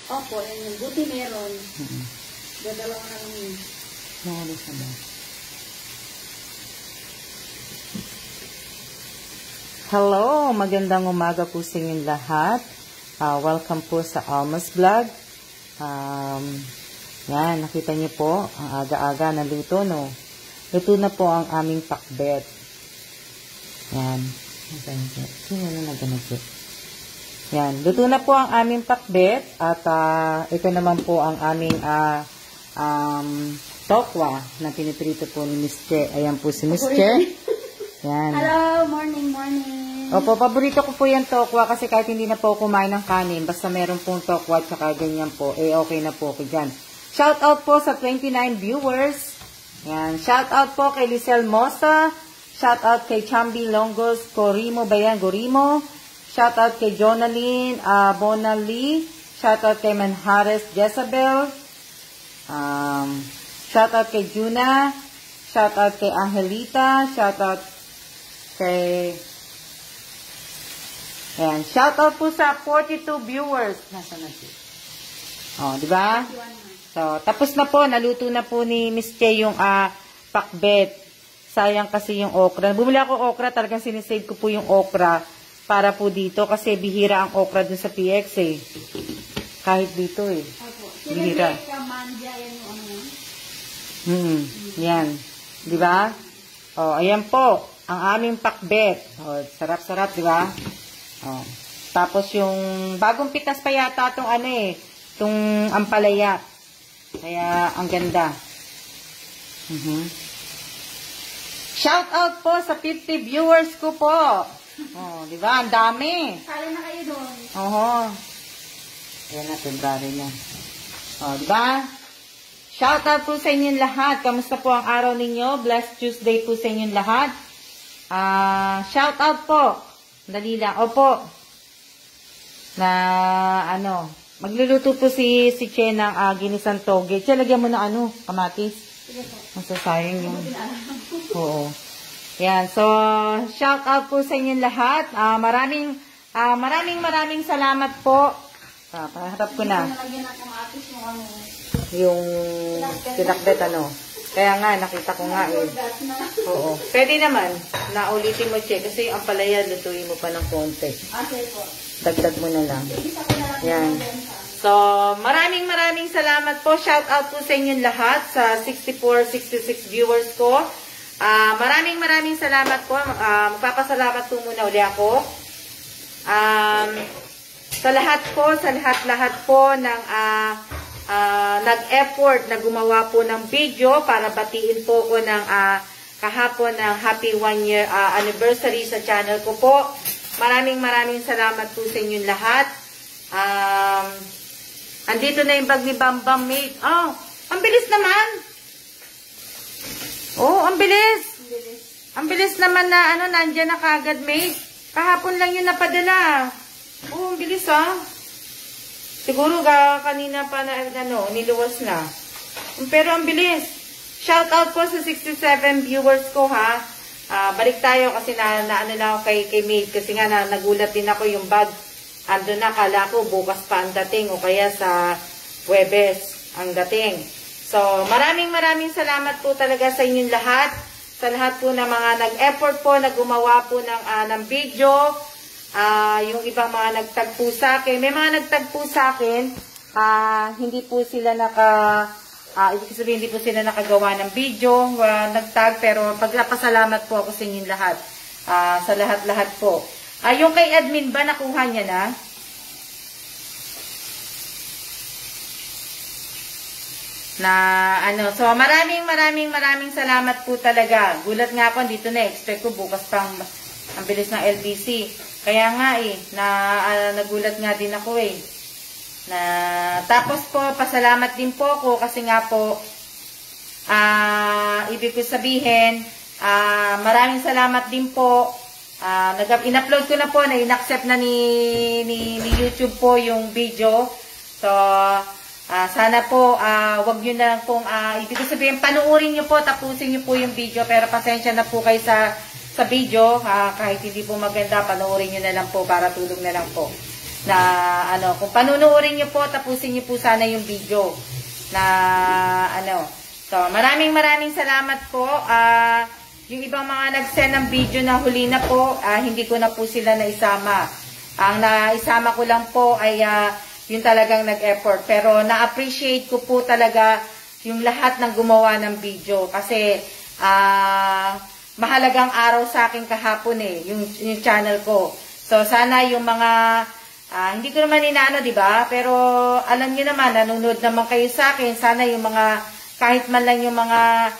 Opo, yun. Buti meron. Dadalawa na lang yun. Nakalis na ba? Hello! Magandang umaga po sa inyong lahat. Welcome po sa Alma's Vlog. Yan, nakita niyo po, ang aga-aga na luto, no? Luto na po ang aming pakbet. Yan. Sino na naganapit? Yan, luto na po ang aming pakbet. At ito naman po ang aming tokwa na piniprito po ni Miss Che. Ayan po si Miss Che. Yan. Hello! Morning! Opo, paborito ko po yung tokwa kasi kahit hindi na po kumain ng kanin, basta meron pong tokwa at saka ganyan po, okay na po ako dyan. Shout out po sa 29 viewers. Yan. Shout out po kay Lisel Mosa. Shout out kay Chambi Longos Corimo Bayan Gorimo. Shout out kay Jonaline Bonali. Shout out kay Manhares Jezabel. Shout out kay Juna. Shout out kay Angelita. Shout out kay... Ayan. Shout out po sa 42 viewers. Nasaan na siya? Oh, di ba? So, tapos na po. Naluto na po ni Miss Che yung pakbet. Sayang kasi yung okra. Bumili ako okra. Talagang sinisave ko po yung okra para po dito. Kasi bihira ang okra dun sa PX eh. Kahit dito eh. Bihira. Yan. Di ba? Oh, ayan po. Ang aming pakbet. Oh, sarap-sarap, di ba? Oh. Tapos yung bagong pitas pa yata itong ano eh. Itong ampalaya. Kaya ang ganda. Shout out po sa 50 viewers ko po. Oh, di ba? Ang dami. Kala na kayo doon. Oho. Ayan na, February na. Oh, di ba? Shout out po sa inyong lahat. Kamusta po ang araw ninyo? Blessed Tuesday po sa inyong lahat. Shout out po. Dali lang. Opo. Na ano, magluluto po si Che ng ginisang toge. Che, lagyan mo na ano, kamatis. Sige po. Masasayang yung... Oo. Yan. So, shout out po sa inyong lahat. Maraming salamat po. Paharap ko na. Nalagyan na kamatis yung ano. Yung pinakbet ano. Kaya nga, nakita ko nga eh. Oo. Pwede naman, naulitin mo, Che, kasi yung ampalaya, lutuin mo pa ng konti. Okay po. Dagdag mo na lang. Yan. So, maraming salamat po. Shout out po sa inyong lahat sa 66 viewers ko. Maraming salamat po. Magpapasalamat po muna uli ako. Sa lahat po ng nag-effort na gumawa po ng video para batiin po ko ng kahapon ng happy 1 year anniversary sa channel ko po. Maraming salamat po sa inyong lahat. Andito na yung bag ni Bambam Mate. Oh, ang bilis naman. Oh, ang bilis. Ang bilis naman na ano, nandiyan na kagad, Mate. Kahapon lang yun napadala. Oh, ang bilis Siguro kanina pa na ano, niluwas na. Pero ang bilis. Shout out po sa 67 viewers ko ha. Balik tayo kasi na ano lang ako kay Mate kasi nga nagulat din ako yung bag. Ando na, kala ko bukas pa ang dating o kaya sa Huwebes ang dating. So, maraming salamat po talaga sa inyong lahat. Sa lahat po ng mga nag-effort po na gumawa po ng video. Yung ibang mga nagtagpo sa akin. May mga nagtagpo sa akin, hindi po sila ibig sabihin, hindi po sila nakagawa ng video, nagtag, pero pagpapasalamat po ako sa inyong lahat. Sa lahat po. Yung kay admin ba, nakuha niya na? So maraming salamat po talaga. Gulat nga ako, dito na, expect ko bukas pang ang bilis ng LBC. Kaya nga nagulat nga din ako tapos po, pasalamat din po ako kasi nga po, ibig ko sabihin, maraming salamat din po. In-upload ko na po, in-accept na ni YouTube po yung video. So, sana po, wag nyo na lang pong, ibig ko sabihin, panuorin nyo po, tapusin nyo po yung video, pero pasensya na po kayo sa video, kahit hindi po maganda, panoorin nyo na lang po para tulong na lang po. na ano, kung panunuorin nyo po, tapusin nyo po sana yung video na ano. So, maraming salamat po. Yung ibang mga nag-send ng video na huli na po, hindi ko na po sila naisama. Ang naisama ko lang po ay yung talagang nag-effort. Pero na-appreciate ko po talaga yung lahat ng gumawa ng video. Kasi mahalagang araw sa akin kahapon yung channel ko. So, sana yung mga hindi ko naman inaano, di ba? Pero alam niyo naman, nanonood naman kayo sa akin. Sana yung mga, kahit man lang yung mga,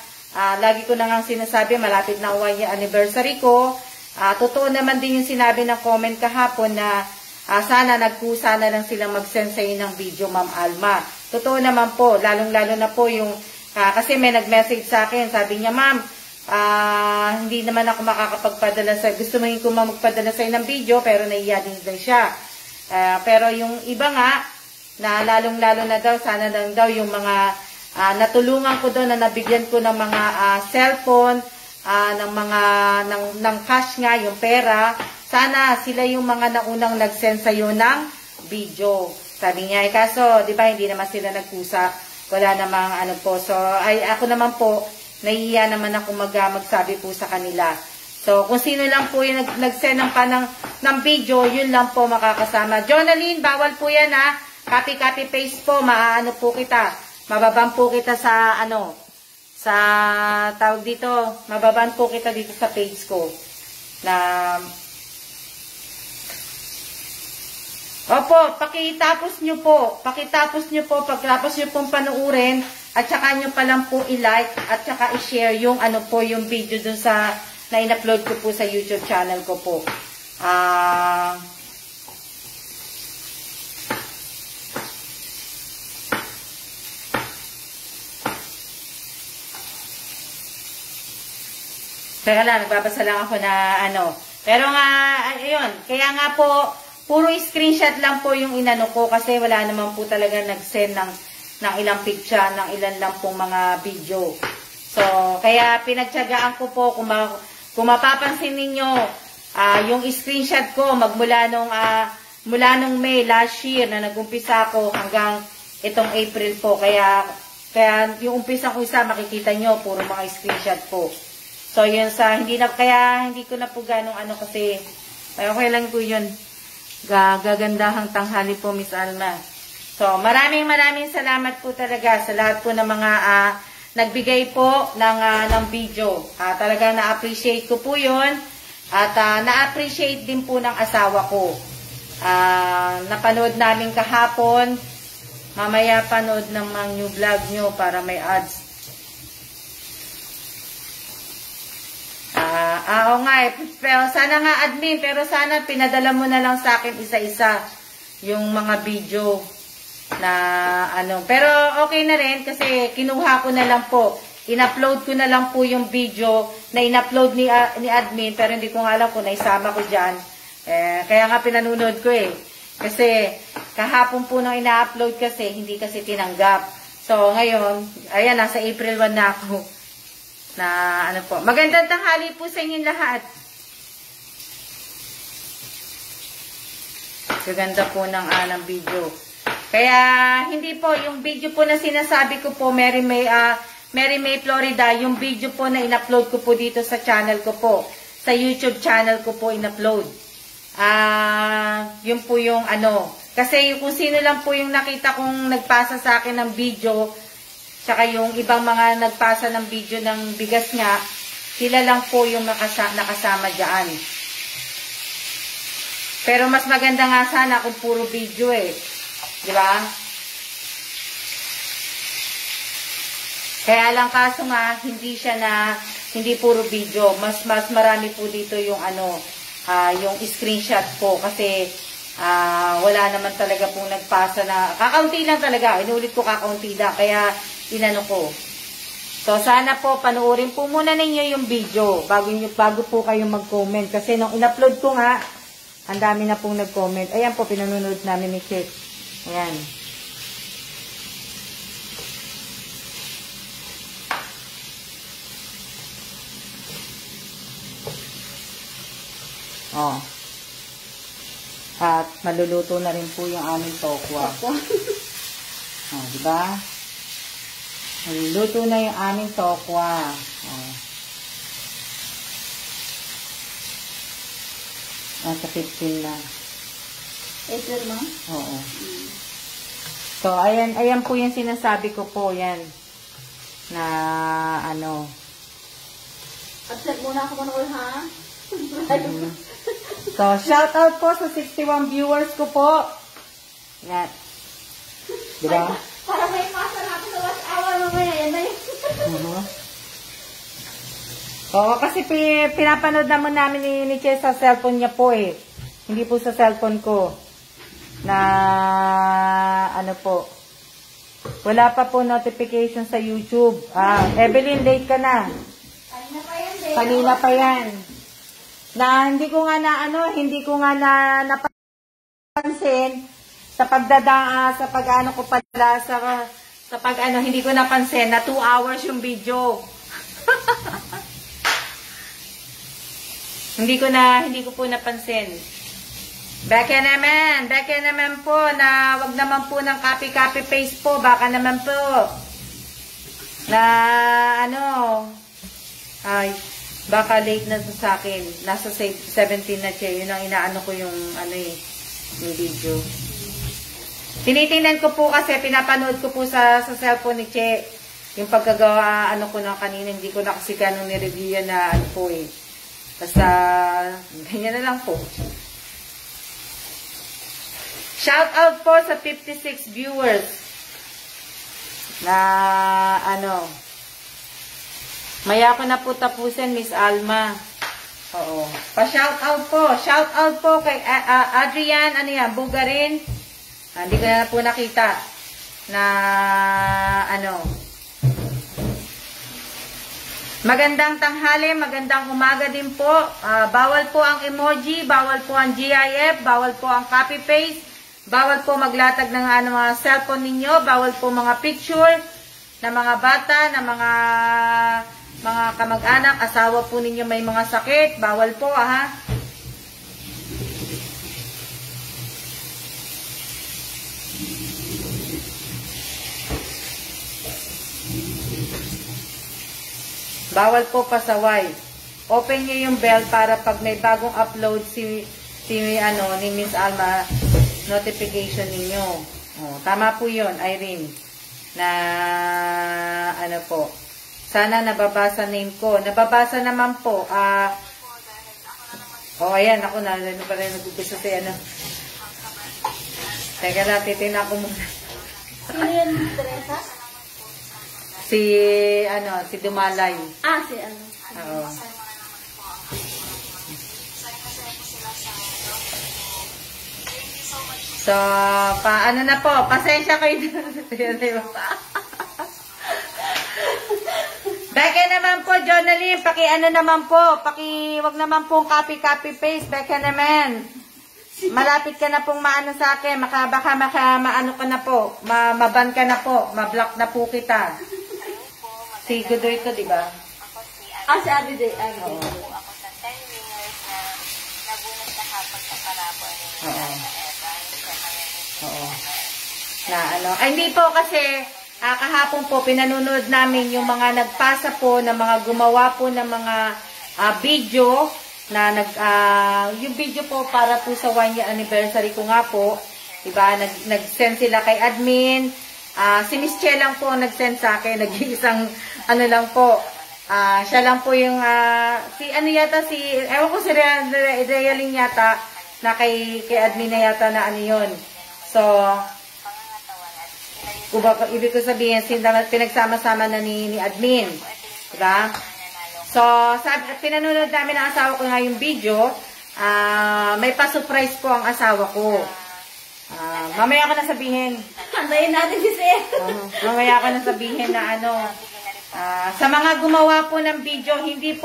lagi ko na nga sinasabi, malapit na 1 year anniversary ko. Totoo naman din yung sinabi ng comment kahapon na sana nagkusa na lang silang mag-send sa ng video, Ma'am Alma. Totoo naman po, lalong-lalo na po yung, kasi may nag-message sa akin, sabi niya, Ma'am, hindi naman ako makakapagpadala sa, gusto mo yung magpadala sa ng video, pero naiya din siya. Pero yung iba nga, na lalong-lalo na daw, sana lang daw yung mga natulungan ko doon, na nabigyan ko ng mga cellphone, ng cash nga, yung pera, sana sila yung mga naunang nag-send sa'yo ng video. Sabi niya, kaso, di ba, hindi naman sila nagkusa, wala namang ano po. So, ako naman po, nahihiya naman ako magsabi po sa kanila. So, kung sino lang po yung nag-send ng video, yun lang po makakasama. Jonaline, bawal po yan ha. Copy paste po, maano po kita. Mababan po kita sa sa tawag dito, mababan po kita dito sa page ko. Opo, pakitapos nyo po, pagkatapos nyo pong panuurin, at saka nyo pa lang po i-like, at saka i-share yung yung video dun sa na in-upload ko po sa YouTube channel ko po. Kaya lang, nagbabasa lang ako na Pero nga, ayun, kaya nga po, puro screenshot lang po yung inano ko kasi wala naman po talaga nag-send ng ilang picture, ng ilan lang pong mga video. So, kaya pinagtiyagaan ko po, kung mapapansin ninyo, yung screenshot ko mula nung May last year na nag-umpisa ako hanggang itong April po. Kaya yung umpisa ko isa, makikita nyo, puro mga screenshot po. So, yun kaya hindi ko na po ganong kasi, okay lang po yun. Gagandahang tanghali po, Miss Alma. So, maraming salamat po talaga sa lahat po ng mga nagbigay po ng video. Talagang na-appreciate ko po yun. At na-appreciate din po ng asawa ko. Napanood namin kahapon. Mamaya panood ng mga new vlog nyo para may ads. Oo nga pero sana nga admin, pero sana pinadala mo na lang sa akin isa-isa yung mga video na pero okay na rin kasi kinuha ko na lang po, in-upload ko na lang po yung video na in-upload ni admin, pero hindi ko nga alam kung naisama ko dyan. Kaya nga pinanunod ko kasi kahapon po nang ina-upload kasi hindi kasi tinanggap. So ngayon, ayan, nasa April 1 na ako. Po. Magandang tanghali po sa inyong lahat. Gaganda po ng video. Kaya, hindi po, yung video po na sinasabi ko po, Mary May Florida, yung video po na in-upload ko po dito sa channel ko po. Sa YouTube channel ko po in-upload. Yun po yung kasi kung sino lang po yung nakita kong nagpasa sa akin ng video, tsaka yung ibang mga nagpasa ng video ng bigas nga, sila lang po yung nakasama dyan. Pero mas maganda nga sana kung puro video di ba? Kaya lang kaso nga, hindi puro video. Mas marami po dito yung yung screenshot po kasi wala naman talaga pong nagpasa na, kakaunti lang talaga. Inulit ko kakaunti lang. Kaya inano ko. So, sana po, panuorin po muna ninyo yung video bago po kayo mag-comment. Kasi nung in-upload ko nga, ang dami na pong nag-comment. Ayan po, pinanonood namin ni Kit. Ayan. At maluluto na rin po yung aming tokwa. Diba? Maluluto na yung aming tokwa. Nasa 15 na. April, ma? Oo. So, ayan po yung sinasabi ko po, yan. Na, ano. Upset muna ako manood, ha? So, shout out po sa 61 viewers ko po. Yan. Diba? Para may masa natin sa watch hour mamaya. Yan na yun. Oo, kasi pinapanood naman namin ni Che sa cellphone niya po eh. Hindi po sa cellphone ko. Na, ano po. Wala pa po notification sa YouTube. Evelyn, late ka na. Kanina pa yan, eh. Kanina pa yan. Na hindi ko nga napansin sa pag-ano ko pala sa pag-ano, hindi ko napansin na 2 hours yung video. hindi ko po napansin. Baka naman po na wag naman po ng copy paste po, baka naman po na ano ay baka late na sa akin. Nasa 17 na siya. Yun ang inaano ko yung ano yung video. Tinitingnan ko po kasi pinapanood ko po sa cellphone ni Che. Yung pagkagawa ano ko na kanina, hindi ko na kasi ganun ni-review yan na ano po eh. Basta ganyan na lang po. Shout out po sa 56 viewers na ano. Maya ko na po tapusin, Miss Alma. Oo. Pa-shout out po. Shout out po kay Adrian, ano yan, Bugarin. Hindi ko na po nakita na ano. Magandang tanghali, magandang umaga din po. Bawal po ang emoji, bawal po ang GIF, bawal po ang copy paste, bawal po maglatag ng mga cellphone ninyo, bawal po mga picture na mga bata, na mga kamag-anak, asawa po ninyo may mga sakit, bawal po ha. Bawal po pasaway. Open niyo yung bell para pag may bagong upload ni Miss Alma, notification ninyo. Tama po yun, Irene. Na ano po. Sana nababasa name ko. Nababasa naman po. Ayan. Ako na. Ano pa rin nag-upisa si ano. Teka na, titin ako muna. Sino yan, Teresa? Si Dumalay. Si ano. Oo. So, ano na po. Pasensya kayo. Beka naman po, Jonalie, ano naman po, wag naman pong copy paste, beka naman. Malapit ka na pong maano sa akin, baka maano ka na po, maban ka na po, mablock na po kita. Si Godoy to, di ba? Si Abiday. Oo. Ako sa 10 winners na nabunot na hapon sa parabol. Oo. Na ano, hindi po kasi, kahapon po, pinanonood namin yung mga nagpasa po, na mga gumawa po ng mga video, na yung video po para po sa 1 year anniversary ko nga po, diba, nag-send sila kay admin, si Miss Che lang po nag-send sa akin, nag-iisang, ano lang po, siya lang po yung, ewan ko si Realing yata, na kay admin na yata na ano yun. So, ibig ko sabihin, pinagsama-sama na ni admin. Diba? So, pinanonood namin ang asawa ko nga yung video. May pa-surprise po ang asawa ko. Mamaya ko na sabihin. Antayin natin si Sir. Mamaya ko na sabihin na ano. Sa mga gumawa po ng video, hindi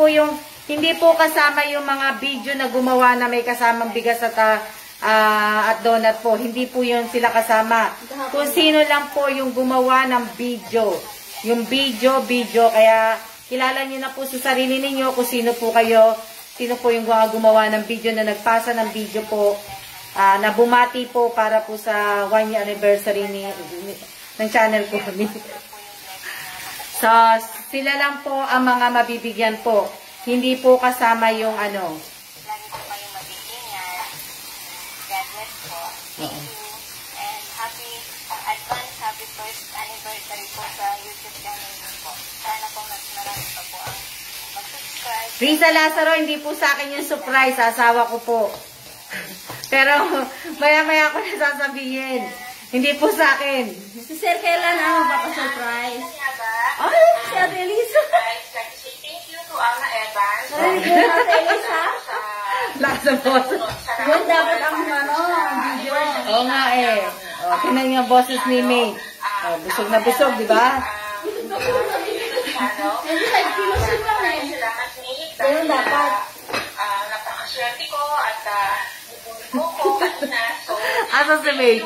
po kasama yung mga video na gumawa na may kasamang bigas at donut po. Hindi po yun sila kasama. Kung sino lang po yung gumawa ng video. Yung video. Kaya kilala nyo na po sa sarili ninyo kung sino po kayo. Sino po yung gumawa ng video na nagpasa ng video po. na bumati po para po sa 1 year anniversary ng channel ko. So, sila lang po ang mga mabibigyan po. Hindi po kasama yung ano. Lagi po kayong mabibigyan. God bless po. Thank you. And happy first anniversary po sa YouTube channel niyo po. Sana po mas marami pa po ang mag-subscribe. Risa Lazaro, hindi po sa akin yung surprise. Asawa ko po. Pero, maya-maya ko na sasabihin. Hindi po sa akin. Si Sir kailan magpapa-surprise? Ay, si Ate Elisa. Thank you to Ana Evans. Narinig yun na sa Elisa? Lakas ng boses. Yun dapat ang video. Oo nga eh. O, tinan niyo ang boses ni May. O, busog na busog, di ba? Hindi sa kilusin lang eh. Salamat Nick. Ganun dapat. Napakaswerte ko at nabunod ko kanina. So, Asa si May?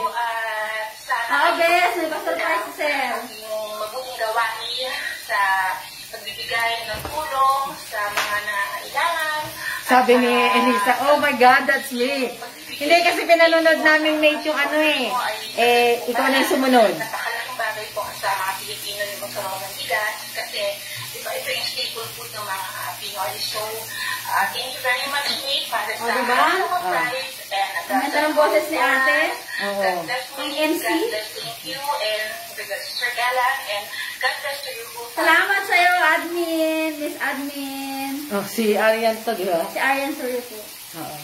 Bes, may pa-surprise si Sir. yung mabuting gawain sa pagbibigay ng tulong sa mga nangailangan. Sabi ni Elisa, oh my God, that's me. Hindi kasi pinanonood namin mate yung ano eh. Ikaw na yung sumunod. Napakalaking bagay po sa mga Pilipino yung magkaroon ng bigas kasi diba, ito yung staple food ng mga Pinoy. So, thank you very much, Nick, para sa diba? surprise. Ang ganda ng boses ni ate. Oo. Ang MC. God bless you and Sir Galan and God bless to you. Salamat sa'yo, admin. Miss admin. Oh, si Arian to, di ba? Si Arian Suryo po. Oo.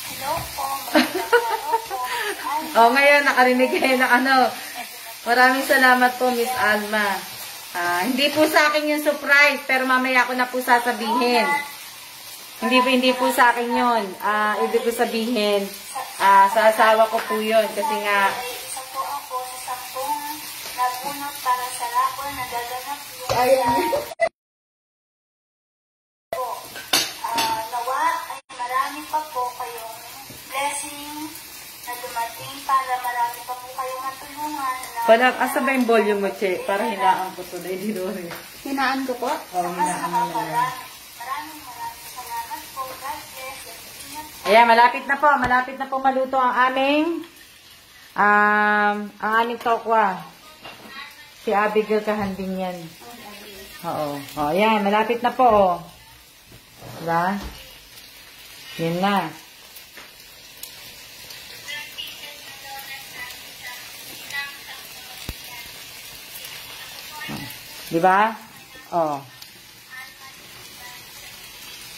Hello po. Hello po. Oh, ngayon, nakarinig kayo ng ano. Maraming salamat po, Miss Alma. Hindi po sa akin yung surprise, pero mamaya ko na po sasabihin. Hindi po sa akin yun. Ibig ko sabihin, sa asawa ko po yun. Kasi nga, Isa po ako sa 10 nabunot para sa rapol na gaganap yung Arian. po. Nawa ay marami pa po kayong blessing na dumating para marami pa po kayong matulungan. wala, asa ba yung volume mo, Che? Para hinaan ko to. Dahil dito rin. Hinaan ko po. Oh, hinaan mo na lang. Maraming salamat po. God bless. Ingat po. Ayan, malapit na po maluto ang aming tokwa. Si Abigail kahanding yan. Oo. O, ayan, malapit na po. Oh. Diba? Yun na. Diba? Oh.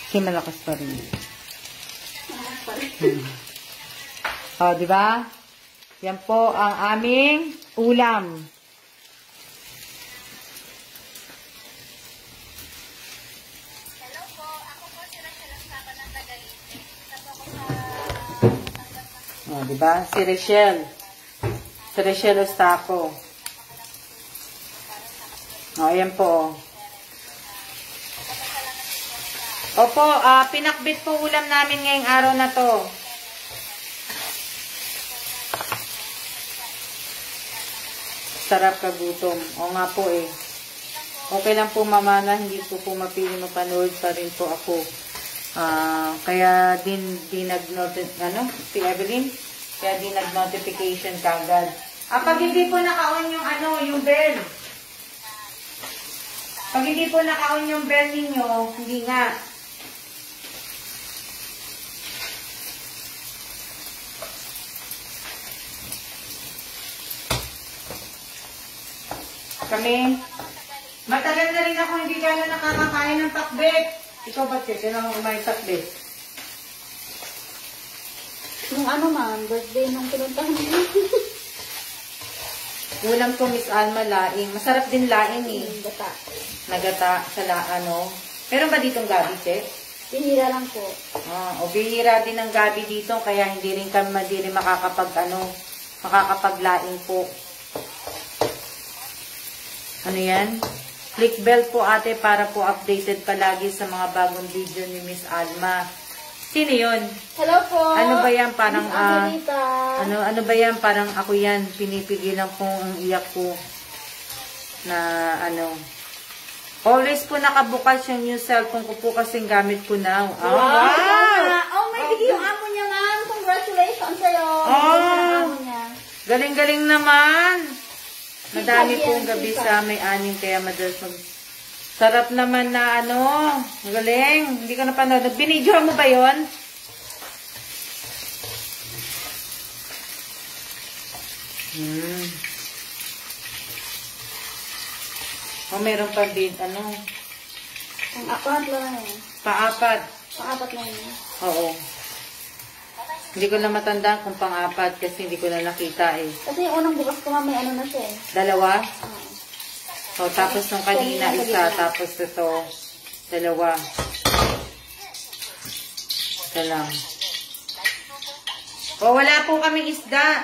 Kasi malakas pa rin. Oh, di ba? Yan po ang aming ulam. Hello po. Ako po si Rachel Estapa ng Tagalite. Isa po ako sa Oh, di ba? Si Rachel. Si Rachel Estaco. Oh, ayan po. Opo, pinakbit po ulam namin ngayong araw na to. Sarap kagutom. O nga po eh. Okay lang po mama na hindi po mapili mapanood pa rin po ako. Kaya din si Evelyn, kaya din nag-notification kagad. Pag hindi po naka-on yung bell. Pag hindi po naka-on yung bell ninyo, hindi nga. Kami, matagal na rin ako hindi gano'n nakakakain ng pakbet. Ikaw ba, Che? Kailangan kumain pakbet? Nung ma'am, birthday nung pinuntahan mo. Ulam ko, Miss Alma, laing. Masarap din laing eh. Gata. Nagata sa ano. Meron ba ditong gabi, Che? Pinira lang po. O bihira din ang gabi dito, kaya hindi rin makakapaglaing po. Ano yan? Click bell po ate para po updated palagi sa mga bagong video ni Miss Alma. Sino yun? Hello po. Ano ba yan? Parang, Miss Angelita. ano ba yan? Parang ako yan. Pinipigilan ko ang iyak ko na always po nakabukas yung new cellphone ko po kasing gamit ko na. Wow! Oh, may bigay yung amo niya Oh, galing-galing naman. Madami pong gabi sa may anim kaya madalas mag... Sarap naman na ano. Galing. Hindi ka napanood. Binidyo mo ba yon? Oh, meron pa din, ano? Pang-apat lang yan. Pang-apat. Pang-apat lang yan. Oo. Hindi ko na matandaan kung pang-apat kasi hindi ko na nakita eh. Kasi yung unang bukas ko may ano na siya eh. Dalawa? Oo. O, tapos nung kanina isa, tapos ito, dalawa. Isa lang. O, wala po kaming isda.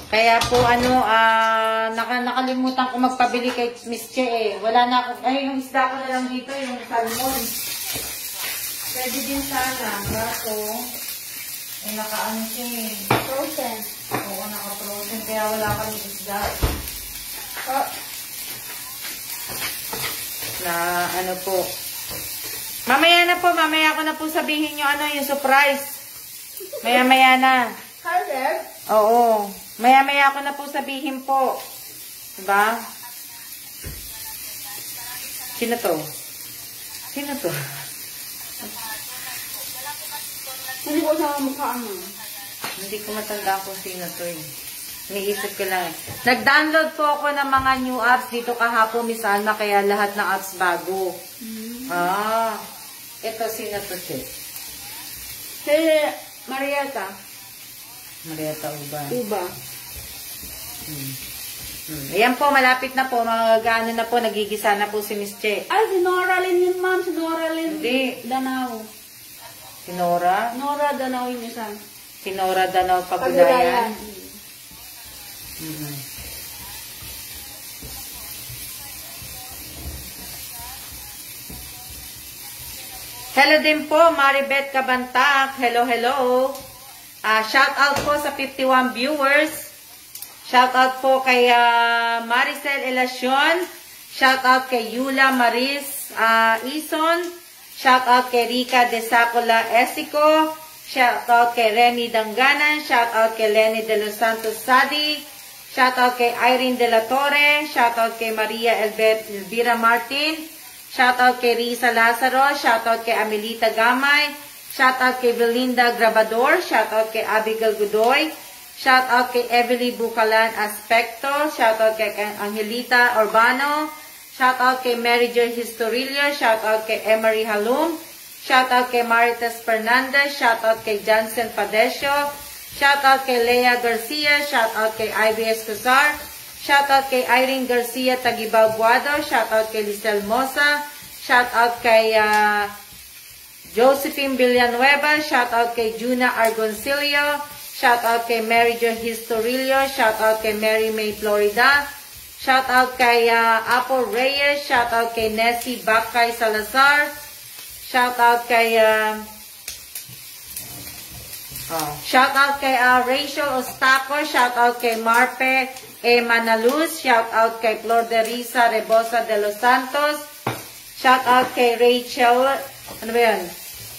Kaya po ano, nakalimutan ko magpabili kay Miss Che eh. Wala na ako, ay yung isda ko na lang dito, yung salmon. Pwede din sana, baso. Ay nakaano siya eh. Frozen. Oo, naka-frozen, kaya wala kaming isda. Oh. Na ano po. Mamaya na po, mamaya ko na po sabihin nyo ano, yung surprise. Maya-maya na. Harder? Oo. Maya-maya ko na po sabihin po. Diba? Sino to? Sino to? Hindi ko siya mukha mo. Hindi ko matanda kung sino to eh. Iniisip ko lang eh. Nag-download po ako ng mga new apps dito kahapon, Miss Alma, kaya lahat ng apps bago. Ito sino to, Che? Si Marieta. Marieta Uba. Uba. Ayan po, malapit na po. Mag-ano na po, nagigisa na po si Miss Che. Ay, si Nora Lynn yun, ma'am. Si Nora Lynn. Hindi. Danao. Si Nora? Nora Danao yun isa. Si Nora Danao Pagulayan. Hello din po, Maribeth Cabantac. Hello, hello. Shout out po sa 51 viewers. Shout out po kay Maricel Elacion. Shout out kay Yula Maris Ison. Shout out kay Rica De Sacula Esico. Shout out kay Remy Danganan. Shout out kay Lenny De Los Santos Sadi. Shout out kay Irene De La Torre. Shout out kay Maria Elvira Martin. Shout out kay Risa Lazaro. Shout out kay Amelita Gamay. Shout out kay Belinda Grabador. Shout out kay Abigail Godoy. Shout out kay Evely Bucalan Aspecto. Shout out kay Angelita Urbano. Shout out kay Mary Jo Historillo. Shout out kay Emery Halum. Shout out kay Maritas Fernandez. Shout out kay Jansen Padesio. Shout out kay Lea Garcia. Shout out kay IBS Cusar. Shout out kay Irene Garcia Tagibaw Guado. Shout out kay Lisel Mosa. Shout out kay Josephine Villanueva. Shout out kay Juna Argoncillo. Shout out kay Mary Jo Historillo. Shout out kay Mary May Florida. Shout out kay Apple Reyes. Shout out kay Nessie Bakay Salazar. Shout out kay shout out kay Rachel Ostaco. Shout out kay Marpe Manaluz. Shout out kay Flor de Risa Rebosa de los Santos. Shout out kay Rachel. Ano ba yan?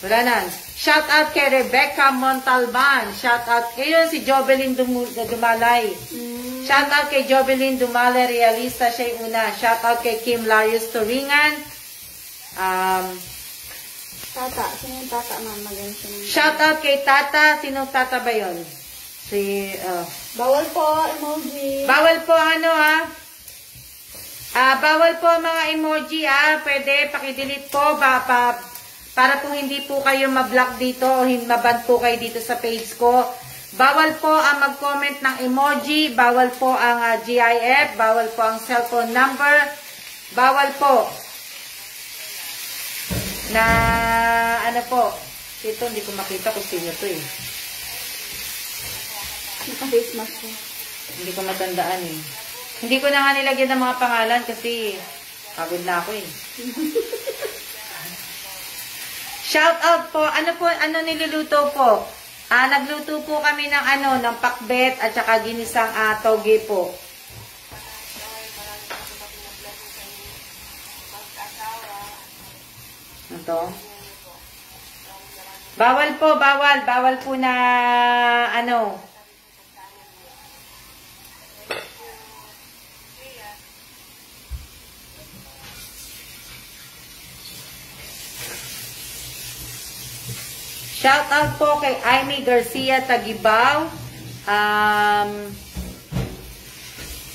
Wala na. Shout out kay Rebecca Montalban. Shout out kay si Jobelyn Dumalay. Shout out kay Jobelyn Dumalay, realista siya yung una. Shout out kay Kim Larios Turingan. Tata. Sino yung tata, ma'am? Shout out kay Tata. Sinong Tata ba yun? Si, Bawal po, emoji. bawal po ano bawal po mga emoji Pwede pakidelete po para po hindi po kayo ma-block dito o maban po kayo dito sa page ko. Bawal po ang mag-comment ng emoji, bawal po ang GIF, bawal po ang cellphone number, bawal po na ano po. Ito hindi ko makita kung sino to eh. Naka-face mask ko. Hindi ko matandaan eh. Hindi ko na nga nilagyan ng mga pangalan kasi pagod na ako eh. Shout out po. Ano niluluto po? Nagluto po kami ng ng pakbet at saka ginisang toge po. Ito. Bawal po, bawal. Bawal po na, ano. Shout out po kay Amy Garcia Tagibaw.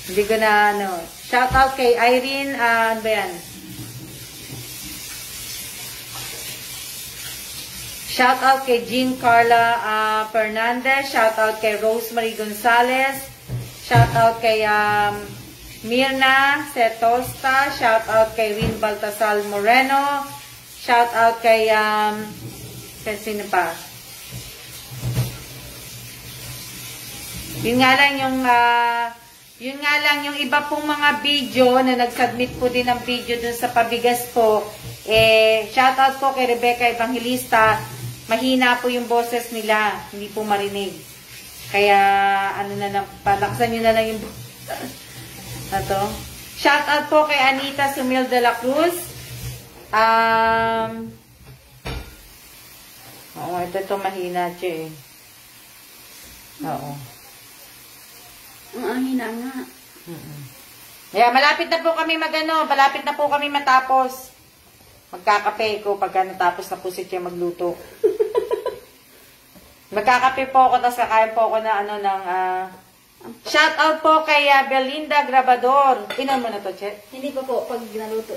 Hindi ko na, ano. Shout out kay Irene, ano ba yan? Shout out kay Jean Carla Fernandez. Shout out kay Rosemary Gonzalez. Shout out kay Mirna Setosta. Shout out kay Rin Baltasar Moreno. Shout out kay sino pa? Yun nga lang yung iba pong mga video na nag-submit po din ng video dun sa pabigas po. Shout out po kay Rebecca Evangelista. Mahina po yung boses nila, hindi po marinig. Kaya, ano na lang, palaksan nyo na lang yung ito. Shout out po kay Anita Sumil de la Cruz. Oo, ito mahina siya eh. Oo. Ang hina nga. Yeah, malapit na po kami malapit na po kami matapos. Magkakape ko pagka natapos na po si Tia magluto. Magkakape po ako, tapos kakain po ako na shout out po kay Belinda Grabador. Inan mo na to, Che? Hindi pa po, pag ginaluto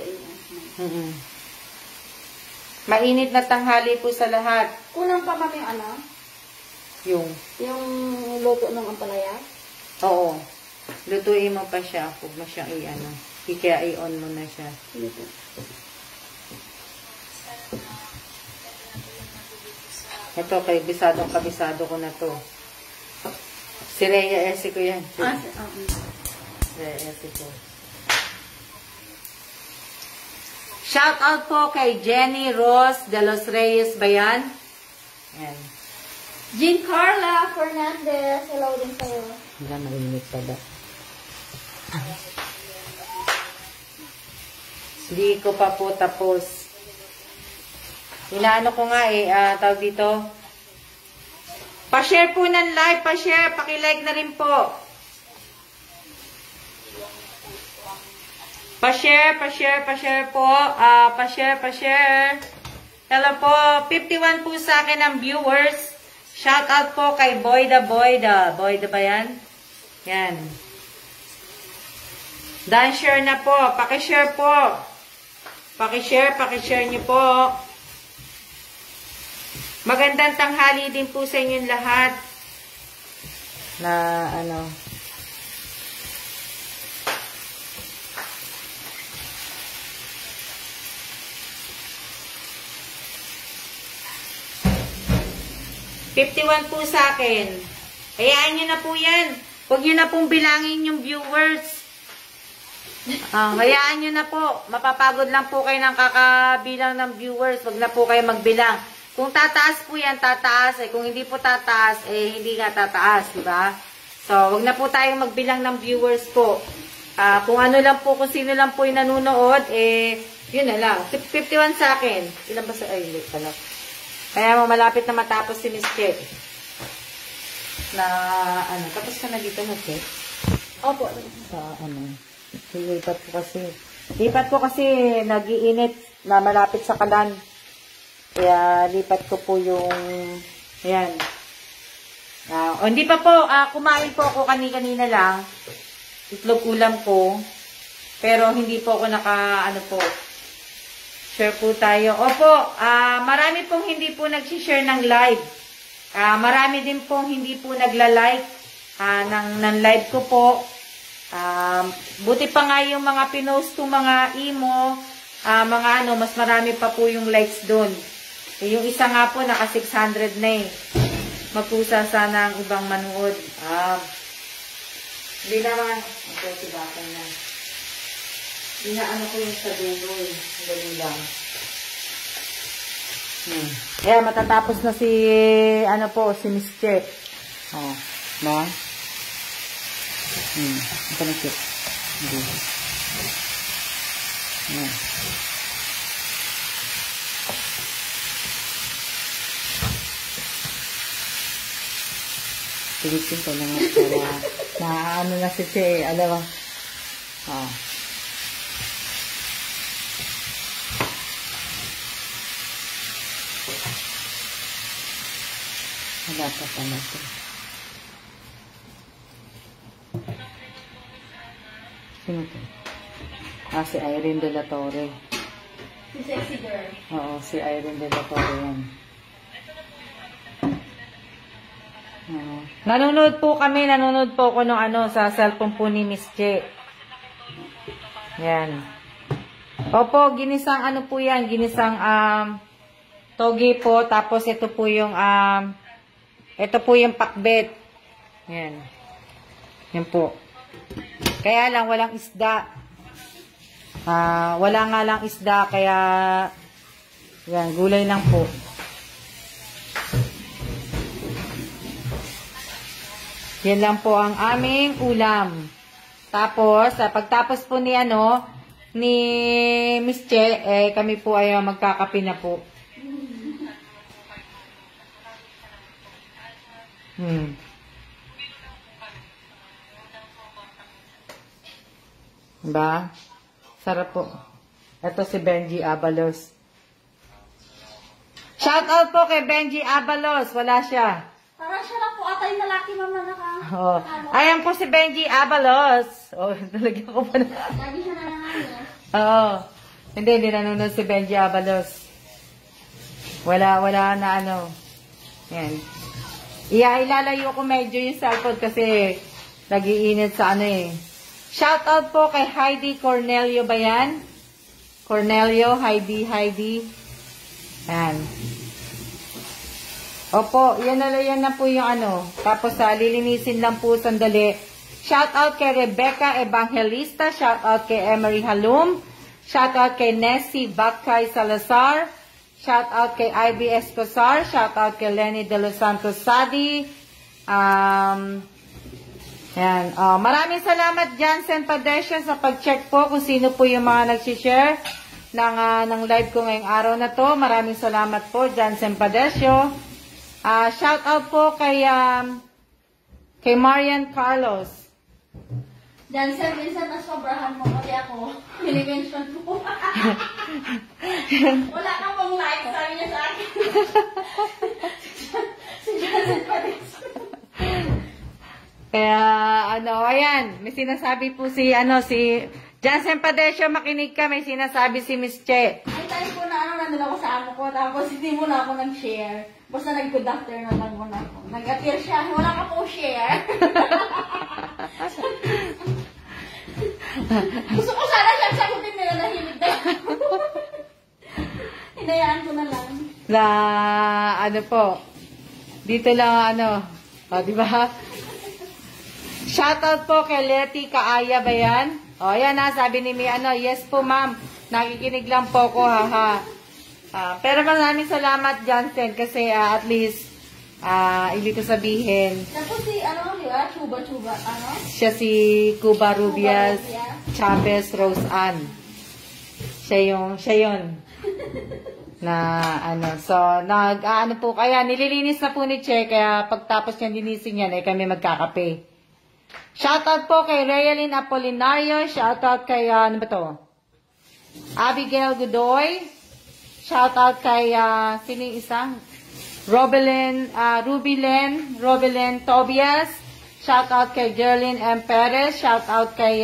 Mainit na tanghali po sa lahat. Kulang pa mami Yung luto ng ampalaya? Oo. Lutuin mo pa siya. Huwag mo siyang kaya i-on mo na siya. Hindi po. Ito kay kabisado ko na to. Si Rhea Esi ko yan. Rhea Esi ko. Shout out po kay Jenny Ross de los Reyes ba yan? Yan. Jean Carla Fernandez. Hello din sa'yo. Wala, malimit pa ba? Hindi ko pa po tapos. Inaano ko nga tawag dito. Pa-share po ng live, pa-share, paki-like na rin po. Pa-share po. Pa-share. Hello po, 51 po sa akin ang viewers. Shout out po kay Boyda. Boyda ba yan? Yan. Dan share na po. Paki-share po. Paki-share niyo po. Magandang tanghali din po sa inyong lahat. Na 51 po sa akin. Hayaan nyo na po yan. Huwag nyo na pong bilangin yung viewers. Hayaan nyo na po. Mapapagod lang po kayo ng kakabilang ng viewers. Huwag na po kayo magbilang. Kung tataas po yan, tataas. Kung hindi po tataas, hindi nga tataas. Diba? So, huwag na po tayong magbilang ng viewers po. Kung ano lang po, kung sino lang po yung nanonood, yun na lang. 51 sa akin. Ilan ba sa... Ay, hindi pala. Kaya malapit na matapos si Miss Che. Tapos ka na dito na, Che? Opo. Lipat ko kasi nag-iinit na malapit sa kalan. Kaya lipat ko po yung, ayan. Hindi pa po, kumain po ako kanina lang. Itlog ulam ko. Pero hindi po ako share po tayo. Opo, marami pong hindi po nag-share ng live. Marami din pong hindi po nagla-like ng live ko po. Buti pa nga yung mga pinost ko, mga imo, mas marami pa po yung likes doon. Yung isa nga po, naka 600 na eh. Magpusa sana ang ibang manood. Hindi naman. Okay, sibakan na. Inaano ko yung sa dulo eh. Dali lang. Kaya matatapos na si Miss Che. No? Ito na Che. Pilitin ko na nga para naaano na si Che, alam mo. Oh. Wala pa pa na ito. Sino ito? Si Irene De La Torre. Si sexy girl. Oo, si Irene De La Torre yan. Nanonood po ako nung sa cellphone po ni Miss Che. Yan. Opo, ginisang po yan, ginisang togi po, tapos ito po yung pakbet. Yan. Yan po. Kaya lang walang isda. Wala nga lang isda, kaya yan, gulay lang po. Yan lang po ang aming ulam. Tapos, pagtapos po ni Miss Che, kami po ay magkakape na po. Diba? Sarap po. Ito si Benji Abalos. Shout out po kay Benji Abalos. Wala siya. Parang siya lang po ata yung lalaki, mama, Oh. Ayan po si Benji Abalos. Oh, talagyan ko pa na. Lagi siya nanangayon. Oo. Hindi nanonood si Benji Abalos. Wala na Yan. Ilalayo ko medyo yung cellphone kasi nag-iinit sa Shout out po kay Heidi Cornelio ba yan? Cornelio, Heidi. Yan. Opo, yan na po yung Tapos lilinisin lang po sandali. Shout out kay Rebecca Evangelista. Shout out kay Emery Halum. Shout out kay Nessie Bakay Salazar. Shout out kay Ivy Escosar. Shout out kay Lenny De Los Santos Sadi. Yan. Maraming salamat Jansen Padesha sa pag-check po kung sino po yung mga nag-share ng live ko ngayong araw na to. Maraming salamat po Jansen Padesha. Shout out po kay Marian Carlos. Jansen, minsan nasobrahan mo kasi ako. Mini-mention po. Wala kang pong like, sabi niya sa akin. Si Jansen pa rin. Kaya, ayan, may sinasabi po si Jansen Padesha, makinig ka, may sinasabi si Miss Che. May time po na nandun ako sa amo ko, tapos hindi mo na ako nag-share. Basta nag-conductor na lang muna ako. Nag-appear siya, wala ka po share. Gusto ko sana siya sagutin nila, nahimik na. Hinayaan ko na lang. Dito lang di ba? Shoutout po kay Letty Kaaya ba yan? Yan sabi ni Mi, yes po ma'am, nakikinig lang po ko, haha. Pero maraming salamat Jansen kasi at least, ibig ko sabihin. Tapos si, Chuba, Siya si Cuba Rubias Chavez Rose Ann. Siya yun. Po, kaya nililinis na po ni Che, kaya pagtapos niya linisin yan, kami magkakape. Shoutout po kay Realyn Apolinario. Shoutout kay, Abigail Godoy. Shoutout kay, sino yung isa? Rubilen Tobias. Shoutout kay Jerlyn M. Perez. Shoutout kay,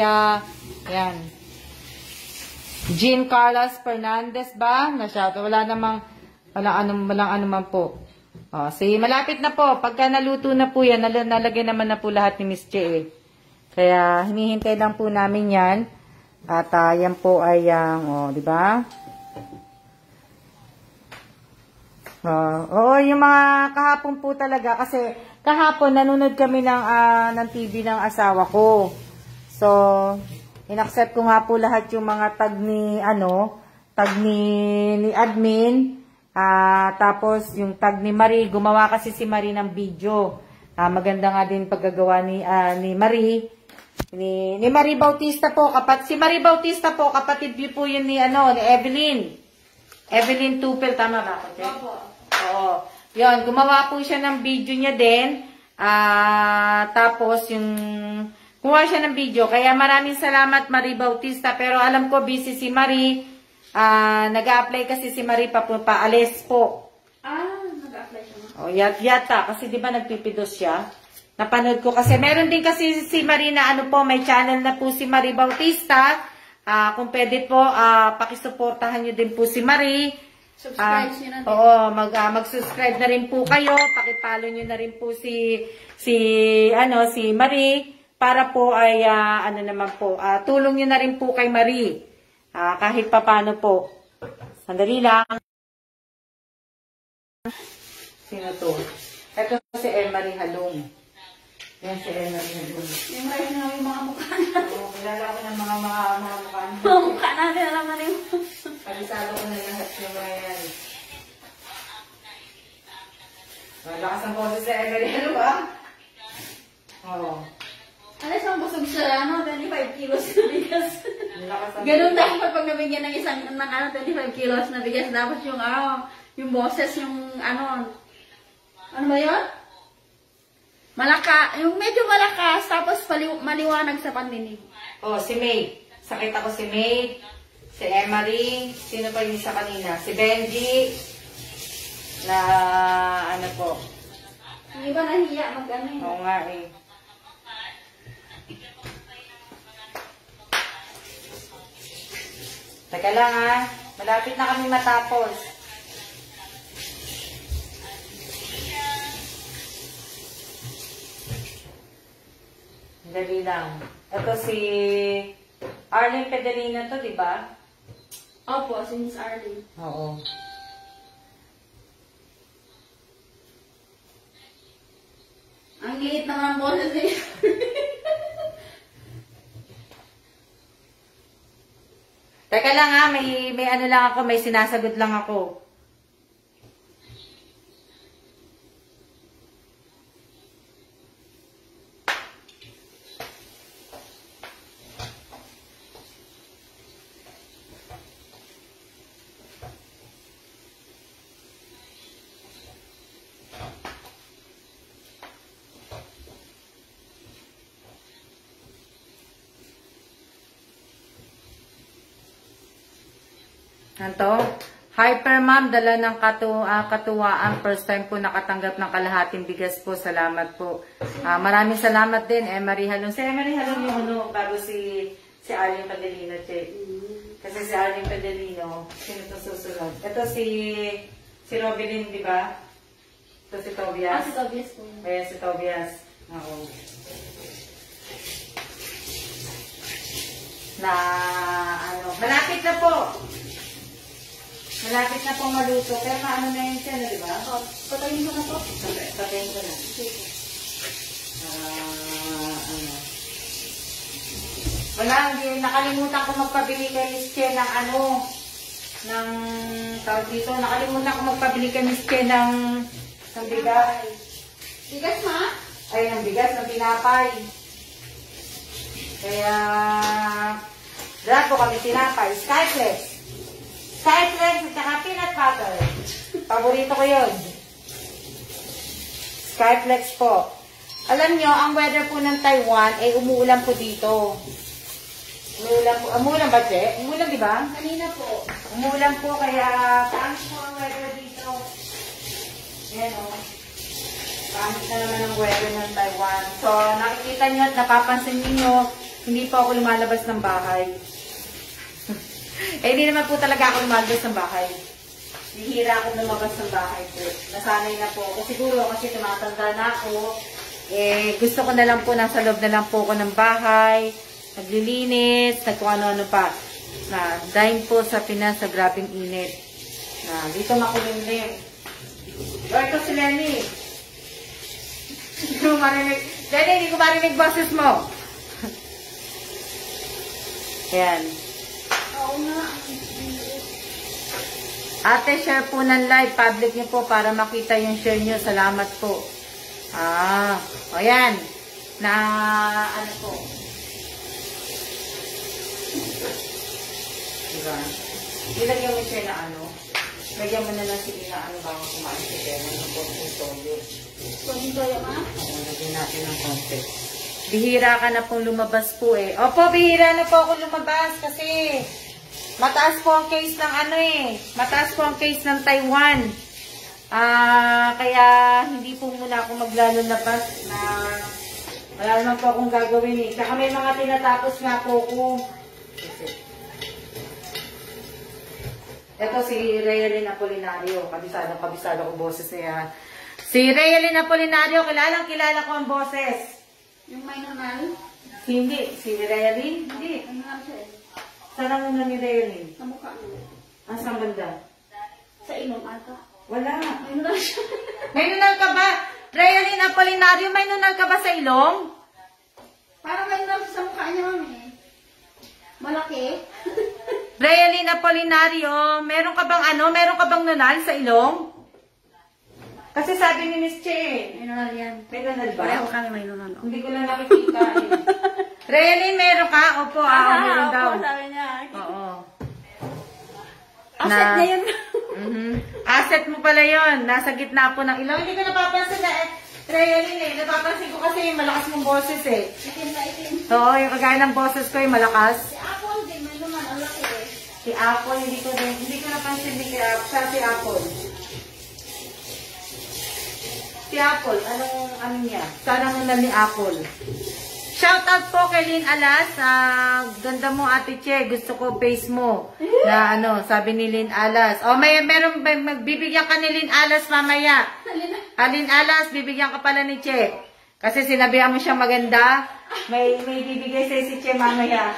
Jean Carlos Fernandez ba? Na-shoutout. Walang anuman po. Malapit na po. Pagka naluto na po yan, nalagay naman na po lahat ni Miss Che. Kaya, hinihintay lang po namin yan. At, yan po ay, di ba? Yung mga kahapon po talaga. Kasi, kahapon, nanonood kami ng TV ng asawa ko. So, in-accept ko nga po lahat yung mga tag ni admin. Tapos, yung tag ni Marie, gumawa kasi si Marie ng video. Maganda nga din paggagawa ni Marie. Ni Marie Bautista po, si Marie Bautista po, kapatid niyo po yun ni Evelyn. Evelyn Tupel, tama ba ako? Opo. Oo. Yun, gumawa po siya ng video niya din. Tapos yung kuha siya ng video. Kaya maraming salamat Marie Bautista. Pero alam ko busy si Marie. Nag-a-apply kasi si Marie paalis po. Nag-a-apply siya. O, yata. Kasi di ba nagpipidos siya? Napanood ko kasi. Meron din kasi si Marie na ano po, may channel na po si Marie Bautista. Kung pwede po, pakisuportahan nyo din po si Marie. Subscribe nyo na din. Oo, mag-subscribe na rin po kayo. Pakipalo nyo na rin po si Marie. Para po ay, tulong nyo na rin po kay Marie. Kahit papano po. Sandali lang. Sino to? Ito si Emery Halong. Yan si Emery Halong. Yung rin na yung mga mukha na. Oo, kilala ko ng mga mukha na. Mga mukha natin, alam na rin. Palisado ko na lahat yung mga yan. Malakas ang boses si Emery Halong, Oo. Alas ang busog siya, 25 kilos na bigas. Malakas ang Ganun dapat pag nabigyan ng 25 kilos na bigas, dapat yung boses, yung ano ba yun? Yung medyo malakas, tapos maliwanag sa pandinig. Si May. Sakit ako si May, si Emery, sino pa yung isa kanina? Si Benji, na ano po. Yung iba nahiya mag-ano eh. Oo nga eh. Teka lang malapit na kami matapos. Dali lang. Ito si Arlene Pederina to, di ba? Opo, si Miss Arlene. Oo. Ang liit naman ang boses eh. Teka lang may ano lang ako, may sinasagot lang ako. Anto? Hyper Ma'am, dala ng katuwaan. First time po nakatanggap ng kalahating bigas po. Salamat po. Maraming salamat din, Emery Halong. Si Emery Halong yung bago si Arlene Padelino, che. Kasi si Arlene Padelino, sino ito susunod? Ito si Robin, di ba? Ito si Tobias. Si Tobias po. Ayan, si Tobias. Oo. Malapit na po. Malapit na pong maluto. Pero maano na yun siya, di ba? Patayin ko na po. Patayin ko na. Wala, nakalimutan ko magpabili kay Miss Chen ng ng tawag dito. Nakalimutan ko magpabili kay Miss Chen ng bigas. Bigas, ma? Ay, ng bigas, ng tinapay. Kaya, lahat po kami tinapay. Skyflex. Skyflex at saka peanut butter. Paborito ko yun. Skyflex po. Alam nyo, ang weather po ng Taiwan ay umuulan po dito. Umuulan ba, Che? Umuulan, di ba? Kanina po. Umuulan po, kaya pangit po ang weather dito. Ayan o. Pangit na naman ang weather ng Taiwan. So, nakikita nyo at napapansin niyo, hindi po ako lumalabas ng bahay. Hindi naman po talaga ako lumalabas ng bahay. Hihira ako lumabas ng bahay po. Nasanay na po ako. Siguro kasi tumatanda na ako. Gusto ko na lang po, nasa loob na lang po ako ng bahay. Naglilinis, kung ano-ano pa. Dahil po sa Pinas, sa grabing init. Dito makulimlim. Ito si Lenny. Lenny, hindi ko marinig boses mo. Ayan. Oo nga. Ate, share po ng live. Public niyo po para makita yung share niyo. Salamat po. Ayan. Ano po. Diba? Ilagyan mo share na ano. Lagyan mo na lang si Ina, ano ba ang kumain si Kena ng konting toyo. Konting toyo, ma? Lagyan natin ng konti. Bihira ka na pong lumabas po eh. Opo, bihira na po ako lumabas kasi mataas po ang case ng ano eh. Mataas po ang case ng Taiwan. Kaya hindi po muna ako maglalabas na wala naman po akong gagawin eh. Saka may mga tinatapos nga po ko. Ito si Rayalyn Apolinario. Kabisado ko boses niya. Si Rayalyn Apolinario, kilala ko ang boses. Yung may nunal? Hindi. Si Rayalyn? Hindi. Ano nga siya eh? Saan ang nunal ni Rayalyn? Sa mukha mo. Saan banda? Sa ilong ata. Wala. May nunal siya. May nunal ka ba? Rayalyn Apolinario, may nunal ka ba sa ilong? Parang may nunal siya sa mukha niya, mami. Malaki. Rayalyn Apolinario, meron ka bang nunal sa ilong? Kasi sabi ni Miss Che, May nunal yan. may nunal ba? Pareho kami may nunal. Hindi ko lang nakikita eh. Rayalyn, meron ka? Opo, meron daw. Opo, sabi niya. Oo. Asset niya yun. Asset mo pala yun. Nasa gitna po ng ilong. Hindi ko napapansin na Rayalyn eh. Napapansin ko kasi yung malakas mong boses eh. Itim na itim. Oo, yung kagaya ng boses ko yung malakas. Si Apple din, may nunal. Ang laki eh. Si Apple, hindi ko napansin ni siya si Apple. Si Apple, ano niya? Sana mo na ni Apple. Shoutout po kay Lynn Alas. Ganda mo, Ate Che. Gusto ko face mo. Na sabi ni Lynn Alas. Magbibigyan ka ni Lynn Alas mamaya. Lynn Alas, bibigyan ka pala ni Che. Kasi sinabihan mo siya maganda. May bibigay sa'yo si Che mamaya.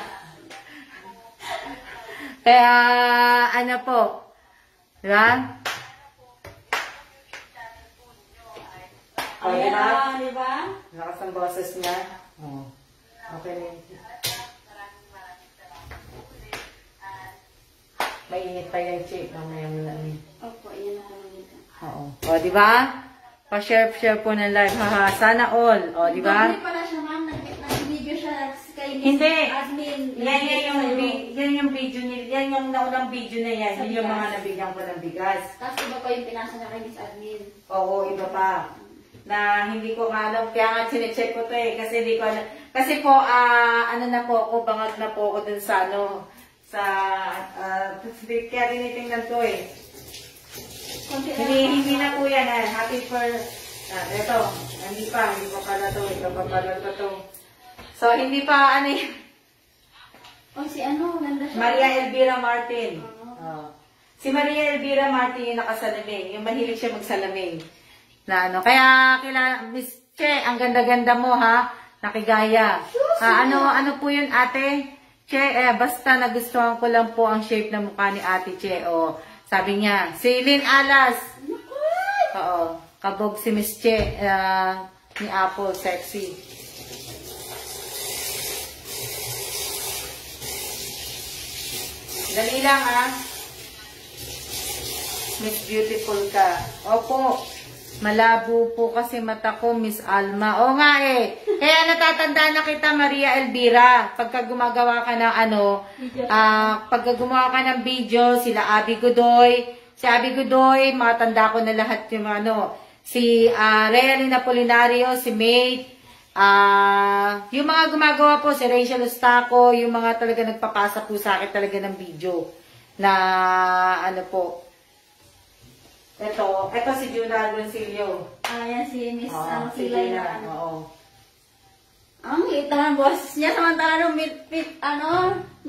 Kaya, po. Diba? O, diba? Diba? Lakas ang boses niya. Oh. Okay na yun. Mainit pa yung chick. Mamaya mo na yun. Opo, yan ako nalita. Oo. O, diba? Pa-share po ng live. Haha, sana all. O, diba? Hindi pala siya, ma'am. Nag-video siya kay Miss Hindi. Admin. Yan yung video niya. Yan yung naunang video na yan. Yun yung mga nabigyan ko ng bigas. Tapos iba pa yung pinasa niya kay Miss Admin. Oo, iba pa. Na hindi ko nga alam. Kaya nga sinecheck ko to eh. Kasi hindi ko alam. Kasi po, na po ako. Bangag na po ako dun sa kaya tinitingnan ko eh. Hindi na po yan. Happy for, ito. Hindi pa pala to. Ito pa pala to. So, hindi pa, si ganda siya. Maria Elvira Martin. Si Maria Elvira Martin yung nakasalamin. Yung mahilig siya magsalamin. Kaya Miss Che, ang ganda-ganda mo ha. Nakigaya. Ano po yun, Ate? Che, basta nagustuhan ko lang po ang shape ng mukha ni Ate Che. Sabi niya, si Lynn Alas. Oo. Kabog si Miss Che ni Apple, sexy. Dali lang ha. Miss Beautiful ka. Opo. Malabo po kasi mata ko, Miss Alma. Oo nga eh. Kaya natatanda na kita, Maria Elvira. Pagka gumagawa ka ng pagka gumawa ka ng video, sila Abby Godoy. Si Abby Godoy, matanda ko na lahat yung si Rayalyn Apolinario, si May. Yung mga gumagawa po, si Rachel Ostaco, yung mga talaga nagpapasa po sa akin talaga ng video. Na po. Ito si Juna Agoncillo. Yan si Miss si Juna. Oo. Ang liit ng boses niya. Samantala nung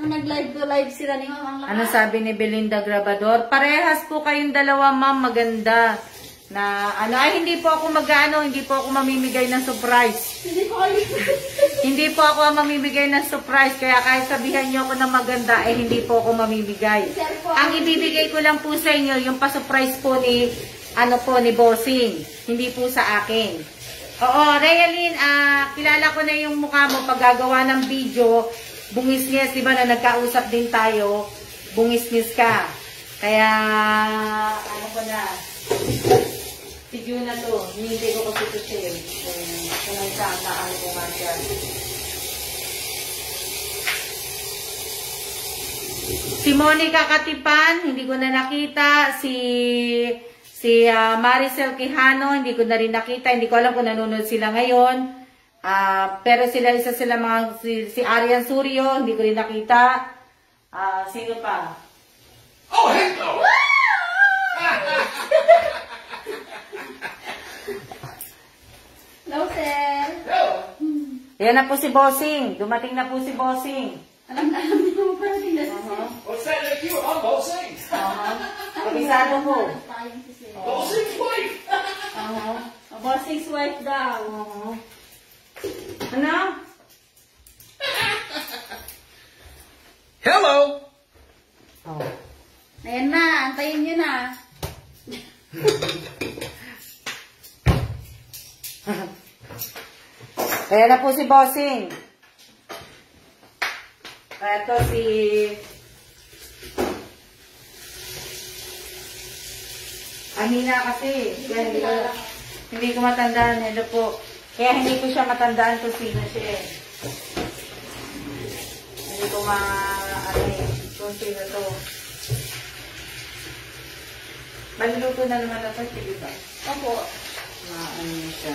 nag-live to live sila ni Ma'am. Ano sabi ni Belinda Grabador? Parehas po kayong dalawa, ma'am. Maganda. Hindi po ako hindi po ako mamimigay ng surprise. Hindi po ako mamimigay ng surprise. Kaya kahit sabihan niyo ako na maganda, hindi po ako mamimigay. Ang ibibigay ko lang po sa inyo, yung pa-surprise po ni, ni Bossing. Hindi po sa akin. Oo, Rayalyn, kilala ko na yung mukha mo pag gagawa ng video. Bungis-ngis, di ba na nagkausap din tayo. Bungis-ngis ka. Kaya, ko na. Si Juna to, hindi ko kasi ito share. Kung saan ko nga siya. Si Si Monica Katipan, hindi ko na nakita. Si Maricel Quijano, hindi ko na rin nakita. Hindi ko alam kung nanonood sila ngayon. Pero isa sila mga, si Arian Suryo, hindi ko rin nakita. Sino pa? Oh, hello! Hello, sir. Hello! Yan na po si Bossing. Dumating na po si Bossing. Alam niyo mo parang hindi na si sir. What's that like you? I'm Bossing. Kabisado ko. Tayong si sir. Bossing's wife! Bossing's wife daw. Ano? Hello! Ayan na, antayin nyo na. Ayan na po si Bossing. Ito si... Amina kasi. Kaya hindi ko matandaan. Hello po. Kaya hindi ko siya matandaan kung sino siya eh. Hindi ko kung sino to. Maluluto na naman ito, di ba? Opo. Ano siya.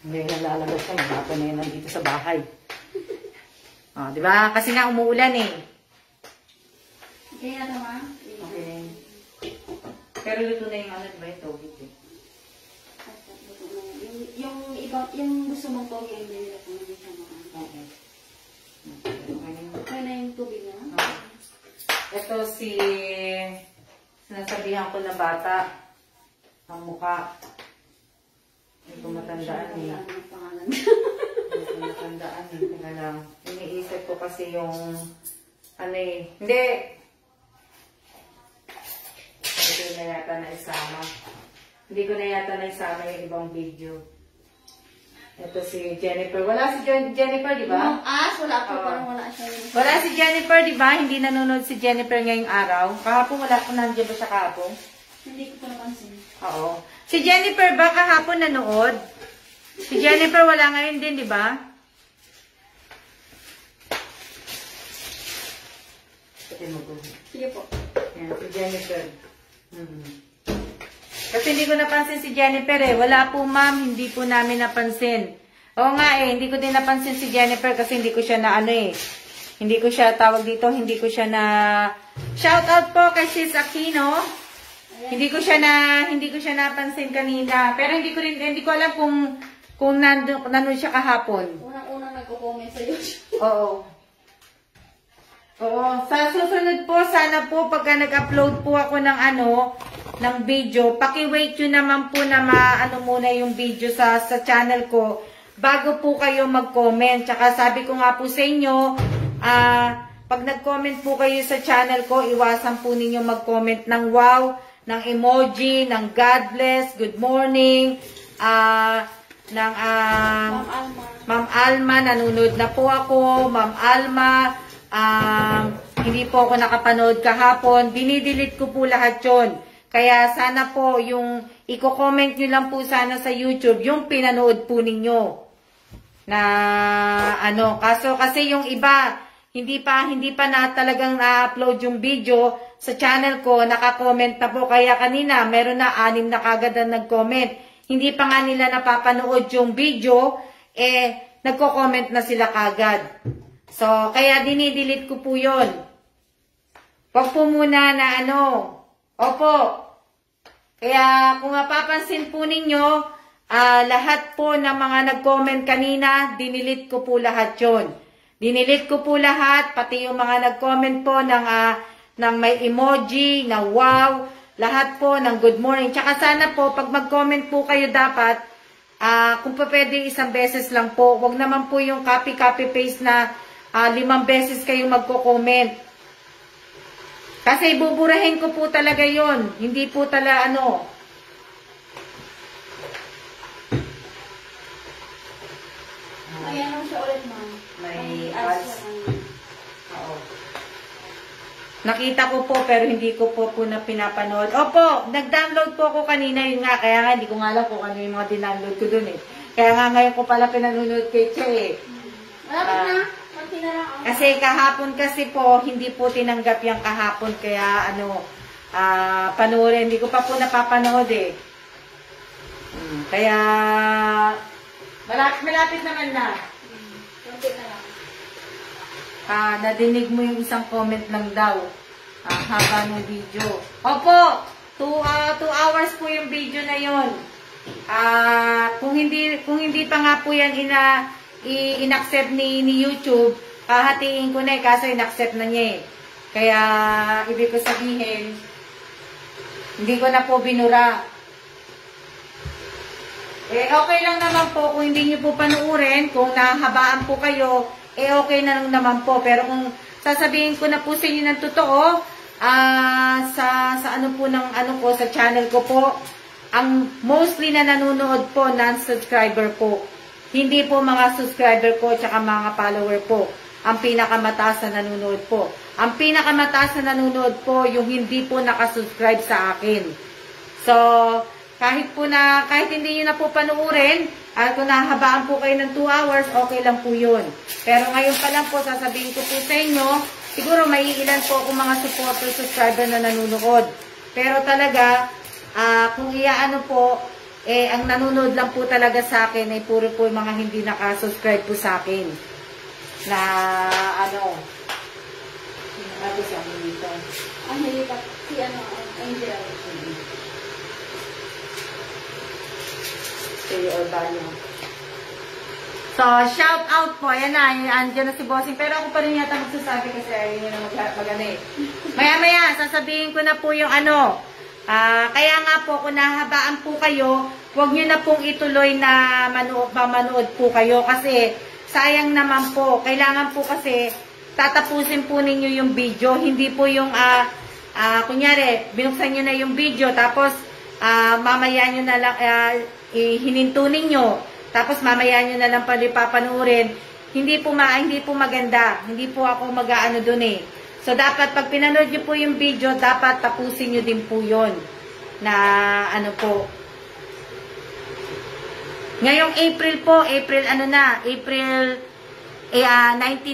Hindi nalalabas siya. Hapon na yun nandito sa bahay. Di ba? Kasi nga umuulan eh. Okay na naman. Okay. Pero luto na yung ano, diba yung tubig eh. Yung gusto mong toge, hindi nila kung hindi siya Okay. Okay na yung tubig na? Ito si... Sinasabihan ko na bata. Ang mukha. Hindi ko matandaan eh. Ang pangalan. Hindi ko matandaan eh. Teka lang. Iniisip ko kasi yung... Ano eh. Hindi! Hindi na yata na isama. Hindi ko na yata na isama yung ibang video. Ito si Jennifer. Wala si Jennifer, di ba? Wala po. Parang wala siya. Wala si Jennifer, di ba? Hindi nanonood si Jennifer ngayong araw. Kahapon wala ko nandiyan ba siya kahapon? Hindi ko po napansin. Oo. Si Jennifer ba kahapon nanood? Si Jennifer wala ngayon din, di ba? Sige po. Yan, si Jennifer. Kasi hindi ko napansin si Jennifer eh. Wala po ma'am, hindi po namin napansin. Oo nga eh, hindi ko din napansin si Jennifer kasi hindi ko siya na ano eh. Hindi ko siya tawag dito, hindi ko siya na... Shout out po kay Sis Aquino. Hindi ko siya napansin kanina. Pero hindi ko alam kung nandun siya kahapon. Unang-unang nagko-comment sa YouTube. Oo. Sa susunod po, sana po pagka nag-upload po ako ng video, paki-wait nyo naman po na maano muna yung video sa channel ko bago po kayo mag-comment. Tsaka sabi ko nga po sa inyo, pag nag-comment po kayo sa channel ko, iwasan po ninyo mag-comment ng wow, ng emoji, ng God bless, good morning, ng Ma'am Alma, nanonood na po ako, Ma'am Alma, hindi po ako nakapanood kahapon, dinidelete ko po lahat yon. Kaya sana po yung i-comment nyo lang po sana sa YouTube yung pinanood po ninyo. Na kaso kasi yung iba hindi pa na talagang na-upload yung video sa channel ko, naka-comment na po. Kaya kanina meron na 6 na kagad na nag-comment. Hindi pa nga nila napapanood yung video, nagko-comment na sila kagad. So, kaya dinidelete ko po yun. Wag po muna na opo. Kaya kung mapapansin po ninyo, lahat po ng mga nag-comment kanina, dinidelete ko po lahat yun. Dinidelete ko po lahat, pati yung mga nag-comment po ng may emoji, na wow, lahat po ng good morning. Tsaka sana po, pag mag-comment po kayo dapat, kung pa pwede 1 beses lang po. Wag naman po yung copy-paste na 5 beses kayo magko-comment. Kasi buburahin ko po talaga yon. Hindi po talaga Nakita ko po pero hindi ko po na pinapanood. Opo, nag-download po ako kanina yun nga. Kaya nga hindi ko nga alam kung ano yung mga dindownload ko dun eh. Kaya nga ngayon ko pala pinanonood kay Che eh. Malapit na. Konti na lang. Kasi kahapon kasi po, hindi po tinanggap yung kahapon. Kaya panoorin. Hindi ko pa po napapanood eh. Kaya malapit naman na. Konti na lang. Nadinig mo yung isang comment lang daw. Haba ng video. Opo! 2 hours po yung video na yon. Kung hindi pa nga po yan in-accept ni YouTube, hahatiin ko na eh, kaso in-accept na niya eh. Kaya, ibig ko sabihin, hindi ko na po binura. Okay lang naman po kung hindi nyo po panuurin, kung nahabaan po kayo, okay na lang naman po. Pero kung sasabihin ko na po sa inyo ng totoo, sa ano po ng ko, sa channel ko po, ang mostly na nanonood po, non-subscriber po. Hindi po mga subscriber ko, tsaka mga follower po. Ang pinakamataas na nanonood po. Ang pinakamataas na nanonood po, yung hindi po nakasubscribe sa akin. So, kahit hindi nyo na po panuurin, at kung nahabaan po kayo ng 2 hours, okay lang po yun. Pero ngayon pa lang po, sasabihin ko po sa inyo, siguro may ilan po akong mga supporter, subscriber na nanonood. Pero talaga, kung iyaano po, ang nanonood lang po talaga sa akin ay puro po yung mga hindi nakasubscribe po sa akin. Na, ano siya dito? Angelica, Angel. So, shout out po. Ayan na, andyan na si Bossing. Pero ako pa rin yata magsasabi kasi ayun yun na mag-ano eh. Maya-maya, sasabihin ko na po yung kaya nga po, kung nahabaan po kayo, huwag nyo na pong ituloy na manood po kayo. Kasi, sayang naman po. Kailangan po kasi, tatapusin po ninyo yung video. Hindi po yung, kunyari, binuksan nyo na yung video, tapos, mamaya nyo na lang, hininto ninyo, tapos mamaya nyo na lang pala papanurin, hindi po maganda. Hindi po ako mag-aano dun eh. So, dapat pag pinanood nyo po yung video, dapat tapusin nyo din po yun. Na, ngayong April po, April 19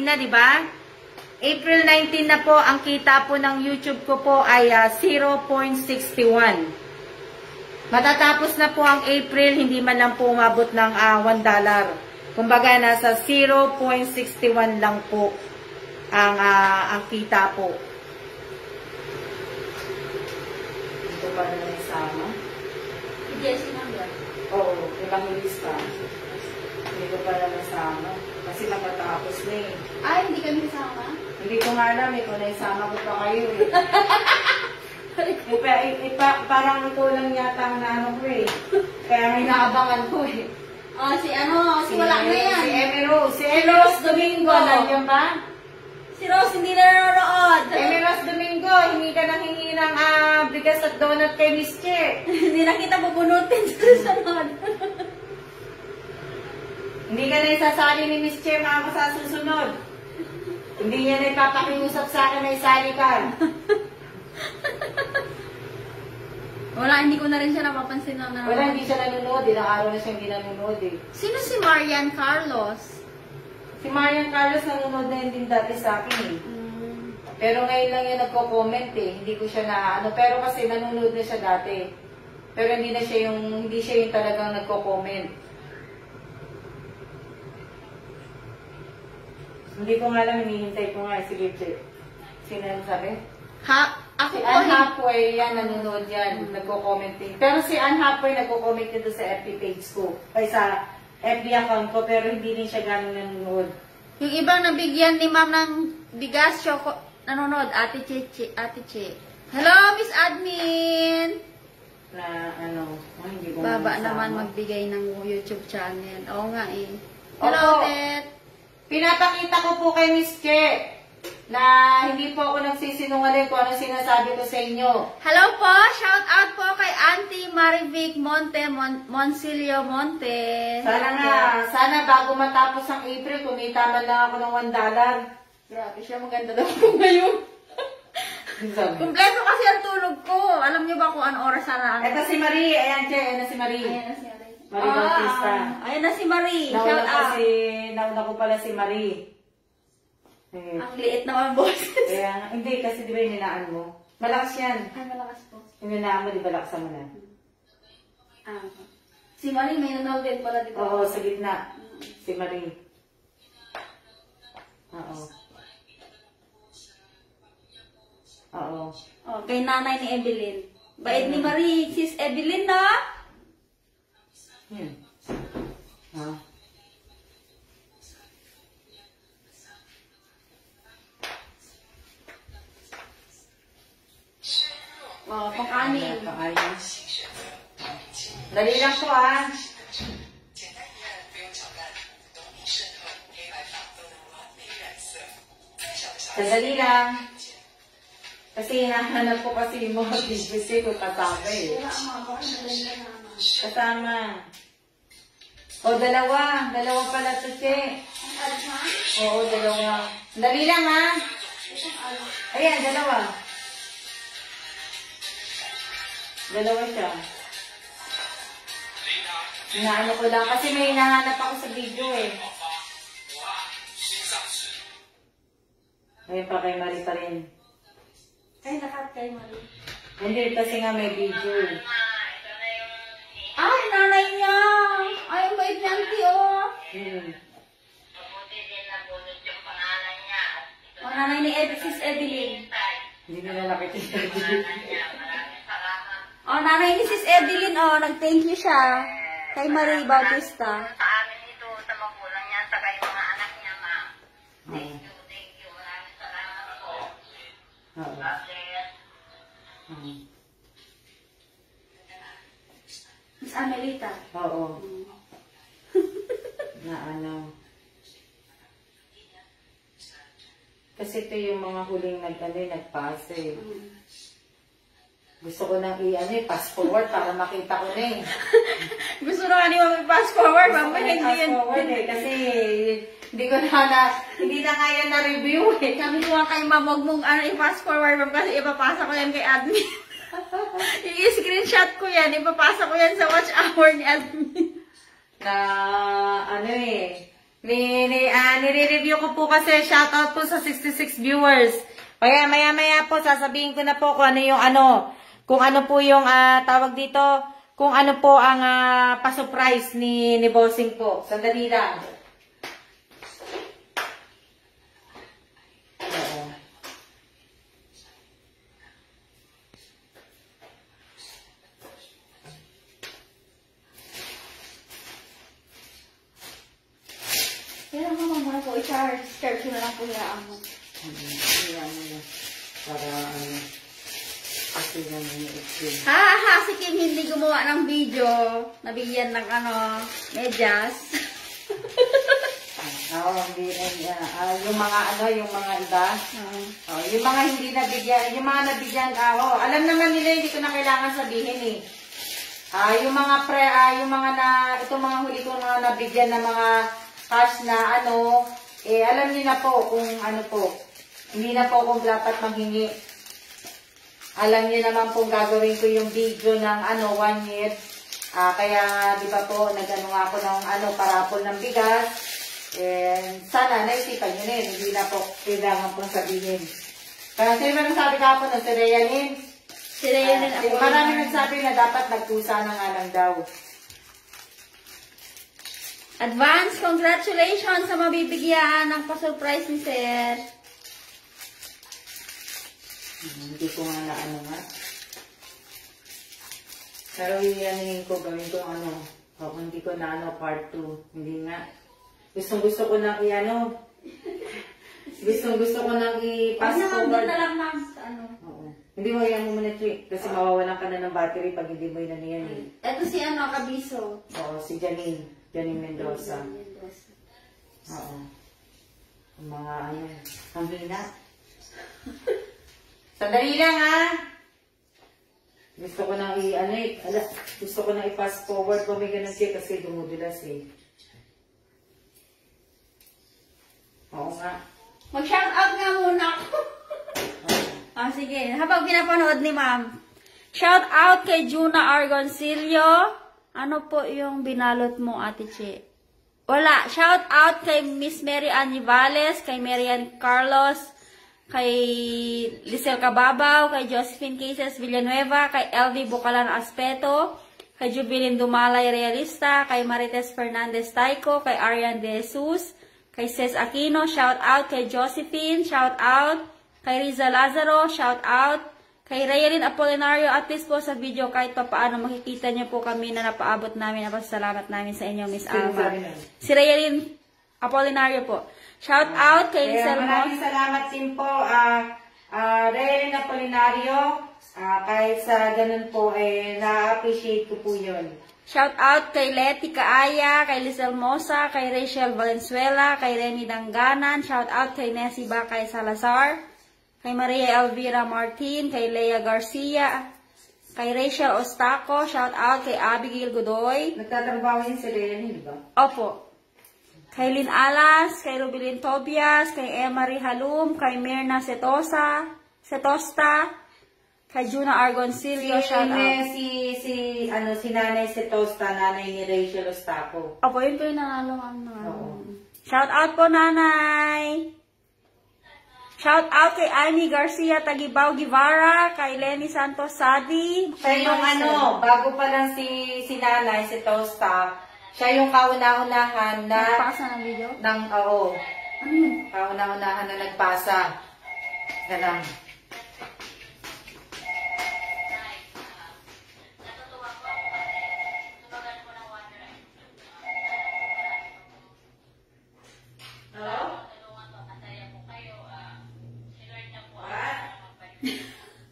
na, di ba? April 19 na po, ang kita po ng YouTube ko po ay 0.61. Matatapos na po ang April, hindi man lang po umabot ng $1. Kumbaga, nasa 0.61 lang po ang kita po. Ito pa na naisama? Yes, number. Oo, evangelista. Hindi ko pa na nasama. Kasi matatapos na eh. Ay, hindi kami kasama? Hindi ko nga alam eh, kung naisama ko pa kayo eh. Parang kulang yata ang naano ko eh. Kaya may naabangan ko eh. Si wala na yan. Si Emerose Domingo. Nandiyan ba? Si Rose, hindi na nanonood. Emerose Domingo, hingi ka ng hingi ng bigas at donut kay Miss Che. Hindi na kita bubunutin sa susunod. Hindi ka na isasali ni Miss Che mga sa susunod. Hindi niya na ipapakiusap sa akin na isali ka. Wala, hindi ko na rin siya napapansin na nanonood. Wala, hindi siya nanonood. Ilang araw na siya hindi nanonood eh. Sino si Marian Carlos? Si Marian Carlos nanonood na yun din dati sa akin eh. Pero ngayon lang yung nagko-comment eh. Hindi ko siya na pero kasi nanonood na siya dati. Pero hindi siya yung talagang nagko-comment. Hindi ko nga alam, hinihintay ko nga si Richard. Sino yung sabi? Ako Si po. Ann Hapway, yan, nanonood yan, nagko-commenting. Pero si Ann Hapway nagko-comment dito sa FB page ko. Ay sa FB account ko, pero hindi din siya gano'n nanonood. Yung ibang nabigyan ni ma'am ng bigas, nanonood, Ate Che. Hello, Miss Admin! Na hindi ko Baba masama. naman magbigay ng YouTube channel. Oo nga eh. Hello, Opo. Tet! Pinapakita ko po kay Miss Che na hindi po ako nagsisinungaling kung ano sinasabi ko sa inyo. Hello po! Shout out po kay Auntie Marivic Moncilio Monte. Sana bago matapos ang April, kumita man lang ako ng $1. Grabe siya, maganda daw po ngayon. Sabi. Kumpleto kasi ang tulog ko. Alam niyo ba kung ano oras na? Ito si Marie. Ayan, Che. Ayan na si Marie. Ayan na si Marie. Marie Bautista. Ayan na si Marie. Shout out. Nauna ko pala si Marie. Ang liit naman, boss. Kaya, hindi, kasi di ba yung ninaan mo? Malakas yan. Ay, malakas po. Yung ninaan mo, di ba laksan mo na? Si Marie, may nanood din pala dito. Oo, sa gitna. Si Marie. Oo. Oo. Oh, kay nanay ni Evelyn. Bait ni Marie, sis Evelyn, no? Yan. Ha? Oh, pang-anin. Pang-anin. Dali lang po, ah. Sandali lang. Kasi hinahanap ko kasi yung mga videos ko kasama eh. Kasama. O, dalawa. Dalawa pala to, Che. Oo, dalawa. Dali lang, ha? Ayan, dalawa. Dalawa siya. Hinahanap ko lang. Kasi may hinahanap ako sa video eh. Ayun pa kay Marie pa rin. Ay, nakat kay Marie. Hindi, kasi nga may video eh. Ay, nanay niya! Ay, ang bait niya, auntie, oh! Oh, nanay ni sis Evelyn. Hindi nila nakikita. Oh, nanay ni sis Evelyn, oh, nag-thank you siya. Kay Marie Bautista. Sa amin ito, sa magulang niya, sa kayo mga anak niya, ma'am. Thank you. Maraming salamat po. Oo. Miss Amelita. Oo. Na ano. Kasi ito yung mga huling nagpasa eh. Gusto ko nang fast forward para makita ko na eh. Gusto na nga niyo mag-fast forward, ma'am. Hindi Fast forward eh. Kasi hindi na nga yan na-review eh. Sabi ko nga kay ma'am, huwag mong i-fast forward, ma'am, kasi ipapasa ko yan kay admin. I-screenshot ko yan, ipapasa ko yan sa watch hour ni admin. Na nire-review ko po kasi shoutout po sa 66 viewers. Kaya maya-maya po sasabihin ko na po kung ano po yung tawag dito, kung ano po ang pa-surprise ni Bossing po. Sandali lang. Oo. Kaya lang ma'am, muna po, i-charge ko na lang po hiraan mo. Para kasi naman yung Si Kim hindi gumawa ng video, nabigyan ng medyas. yung mga yung mga iba. Yung mga hindi nabigyan, yung mga nabigyan, alam naman nila hindi ko na kailangan sabihin eh. Yung mga itong mga huli ko na nabigyan ng mga cash na alam niyo na po kung hindi na po akong dapat manghingi. Alam niyo naman pong gagawin ko yung video ng 1 year. Kaya di ba po, nag-ano nga ako ng parapol ng bigas. And sana naisipan niyo na yun. Hindi na po kailangan pong sabihin. Kaya sino ba nagsabi ka po si Rhea Lynn? Si Rhea Lynn ako. Marami nagsabi na dapat nagkusa na nga lang daw. Advance congratulations sa mabibigyan ng pa-surprise ni Sir. Hindi ko nga nga. Pero gawin ko hindi ko na part 2. Hindi nga. Gusto ko na gusto ko nang i-pass forward. na lang ma'am sa Oo. Hindi mo yan mo muna, Chick. Kasi mawawalan ka na ng battery pag hindi mo yan yan eh. Ito si Kabiso. Oo, si Janine Mendoza. Oo. Ang mga ang hina. Sandali lang ha. Gusto ko nang gusto ko nang i-fast forward kung may ganun siya kasi dumudulas eh. Oo nga. Mag-shout out nga muna ako. Sige. Habang pinapanood ni ma'am. Shout out kay Juna Argoncillo. Ano po yung binalot mo, Ate Che? Wala. Shout out kay Miss Mary Ann Nivales, kay Marian Carlos, kay Lisel Cababaw, kay Josephine Cases Villanueva, kay LV Bucalan Aspeto, kay Jubilin Dumalay Realista, kay Marites Fernandez Taico, kay Arian De Jesus, kay Ces Aquino, shout out kay Josephine, shout out kay Riza Lazaro, shout out kay Rayalyn Apolinario. At least po sa video kahit pa paano makikita niyo po kami na napaabot namin. Napasalamat namin sa inyo, Miss Alma. Si Rayalyn Apolinario po. Shout out kay Lisa Maraming salamat din po, Rayalyn Apolinario. Kahit sa ganun po, na-appreciate ko po yun. Shout out kay Leti Kaaya, kay Liz Hermosa, kay Rachel Valenzuela, kay Remy Danganan. Shout out kay Nessie Bakay Salazar, kay Maria Elvira Martin, kay Lea Garcia, kay Rachel Ostaco. Shout out kay Abigail Godoy. Nagtatrabaho yun si Rayalyn, di ba? Opo. Kay Lynn Alas, kay Rubilin Tobias, kay Emery Halum, kay Mirna Setosta, kay Juna Argoncillo, shout out. Si Nanay Setosta, nanay ni Rachel Ostaco. Opo, yun po yung nangaluhan na. Shout out po, Nanay. Shout out kay Amy Garcia Tagibaw Guevara, kay Lenny Santos Sadi. Siya yung bago pa lang si Nanay Setosta, siya yung kauna-unahan na Nagpasa ng video? Oo. Ano yun? Kauna-unahan na nagpasa. Ganun.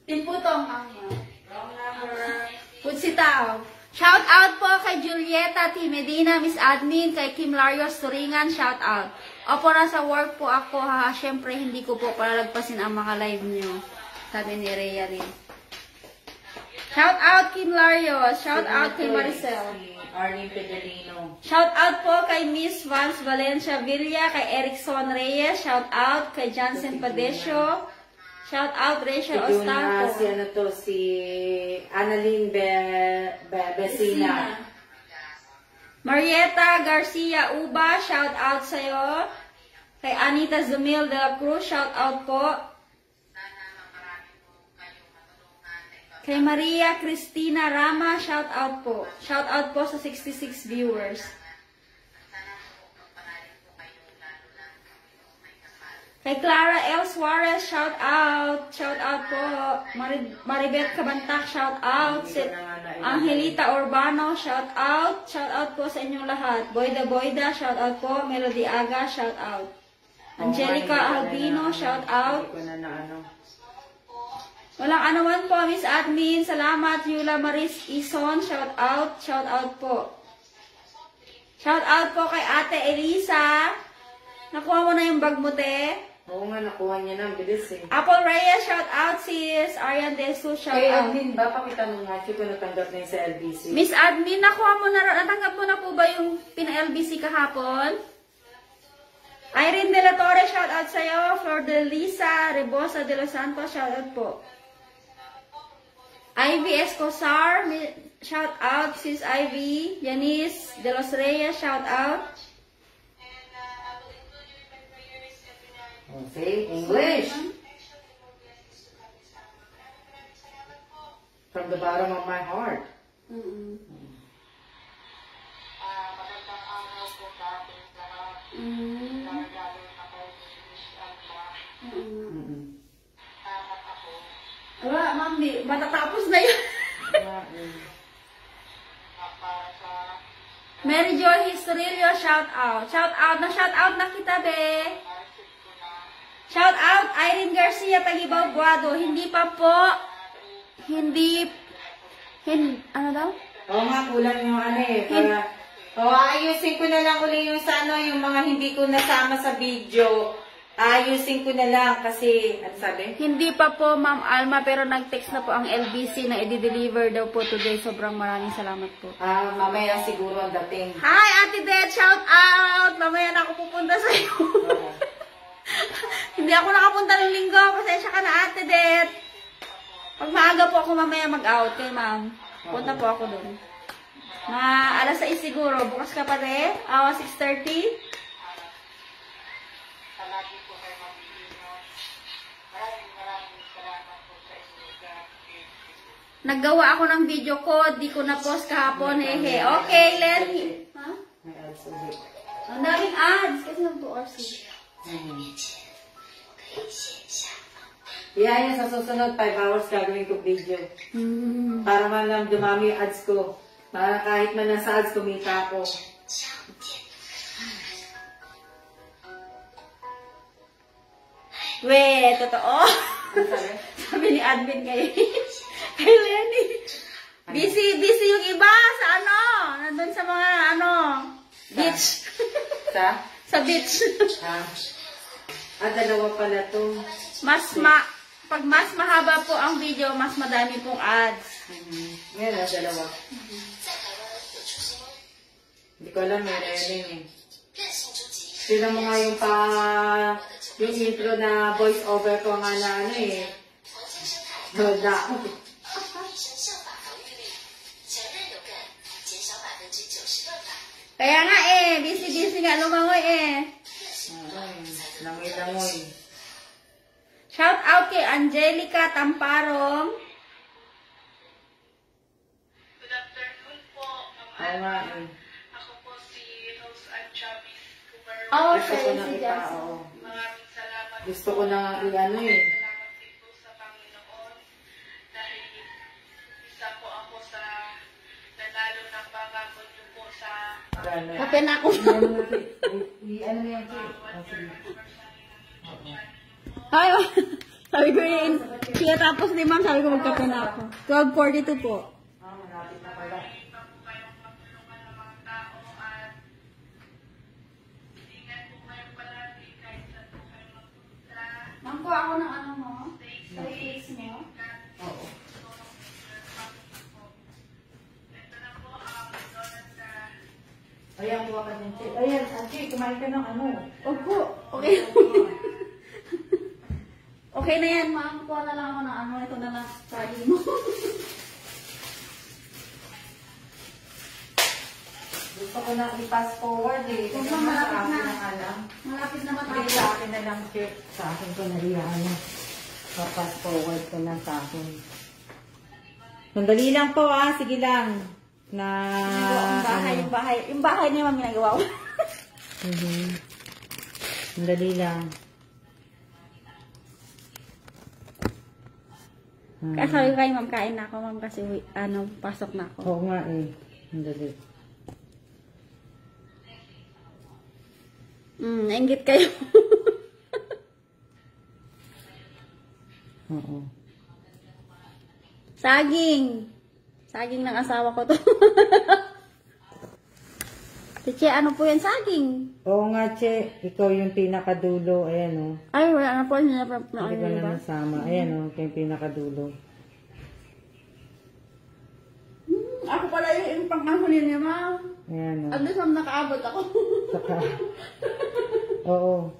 Timputong ang Putsitaw. Shout out po kay Julieta T. Medina, Miss Admin, kay Kim Larios Turingan, shout out. Opo, nasa work po ako ha. Siyempre, hindi ko po palalagpasin ang mga live nyo. Sabi ni Rhea rin. Shout out Kim Larios. Shout out kay Maricel. Arlene Pedrino. Shout out po kay Miss Vance Valencia Villa, kay Erickson Reyes. Shout out kay Jansen Padesio. Shout out Rachel Ostaco. Si Annalyn Besina. Marieta Garcia Uba, shout out sa'yo. Kay Anita Zumil de la Cruz, shout out po. Kay Maria Cristina Rama, shout out po. Shout out po sa 66 viewers. Kay Clara L. Suarez, shout out. Shout out po. Maribeth Cabantac, shout out. Angelita Urbano, shout out. Shout out po sa inyong lahat. Boyda, shout out po. Melody Aga, shout out. Angelica Albino, shout out. Walang anuman po, Miss Admin. Salamat. Yula Maris Ison, shout out. Shout out po. Shout out po kay Ate Elisa. Nakuha mo na yung bag mo, te? Oo nga, nakuha niya na. Bilis eh. Apple Reyes, shout out sis. Arian Desu, shout out. Admin ba? Pakita mo nga. Kung natanggap na yung sa LBC. Miss Admin, nakuha mo na, natanggap mo na po ba yung pina-LBC kahapon? Irene De La Torre, shout out sa'yo. Flor de Lisa, Rebosa de Los Santos, shout out po. Ivy Escosar, shout out sis Ivy. Yanis De Los Reyes, shout out. Okay, English. From the bottom of my heart. Wala, ma'am, matatapos na yun. Mary Joy Historilio, shout out. Shout out na kita, be. Shout out, Irene Garcia, Tagibaw, Guado. Hindi pa po, ano daw? Oo nga, kulang yung ano eh. Ayusin ko na lang uli yung sa ano, yung mga hindi ko nasama sa video. Ayusin ko na lang kasi, ano sabi? Hindi pa po, Ma'am Alma, pero nag-text na po ang LBC na i-deliver daw po today. Sobrang maraming salamat po. Mamaya siguro ang dating. Hi, Ate Dad! Shout out! Mamaya na ako pupunta sa iyo. Hindi ako nakapunta ng linggo. Pasensya ka na, Ate Det. Pag maaga po ako mamaya mag-out kay ma'am. Punta po ako doon. Alas 6 siguro. Bukas ka pa rin? 6:30? Naggawa ako ng video ko. Di ko na-post kahapon. Hehe. Okay, Lenny. Ha? May ads ulit. Ang daming ads. Kasi ng 2 hours. Yan, sa susunod 5 hours gagawin ko video. Para man lang dumami yung ads ko. Para kahit man nasa ads, kumita ako. We, totoo. Sabi ni admin kay Lenny. Busy yung iba sa nandun sa mga beach. Sa beach. Dalawa pala to. Pag mas mahaba po ang video, mas madami pong ads. Ngayon, dalawa. Hindi ko alam, may reling eh. Sino mo nga yung intro na voice over ko nga na Wala. Kaya nga busy nga lumangoy Langoy-langoy. Shout out kay Angelica Tamparong. Good afternoon po. Oo nga Ako po si Rose Anchavis. Gusto ko na Maraming salamat Gusto ko na Salamat din po sa Panginoon dahil isa po ako sa nanalo ng pangako niyo po sa Kape na ako. Ano yan? Ay, sabi ko siya tapos ni ma'am, sabi ko magkape na ako. 12:42 po. Malapit na pala. Mangko ako ng mo? Sa face mo? Oo. Ayan, buwa ka din. Ayan, Angie, kumain ka ng Opo. Okay. Okay na yan, ma'am. Kuha na lang ako ng ito na lang. Sorry mo. Gusto ko na i-pass forward eh. Kung Kasi malapit sa akin na. ang alam. Malapit na Hindi matapos. sa akin na lang, Chip. Sa akin ko na Pa-pass forward ko na sa akin. Sandali lang po sige lang. Yung bahay niya ma'am ginagawa ko. Sandali lang. Kaya sabi ko kay ma'am, kain na ako ma'am kasi pasok na ako. Oo nga Sandali. Nainggit kayo. Oo. Saging. Saging ng asawa ko to. Che, ano po yan saging? Oo nga, Che. Ikaw yung pinakadulo. Ayan Ay, wala na po. Hindi Hindi ko na nasama. Ayan ikaw yung pinakadulo. Ako pala yung pangkahunin niya, ma'am. Ayan At least ma'am nakaabot ako. Saka, oo.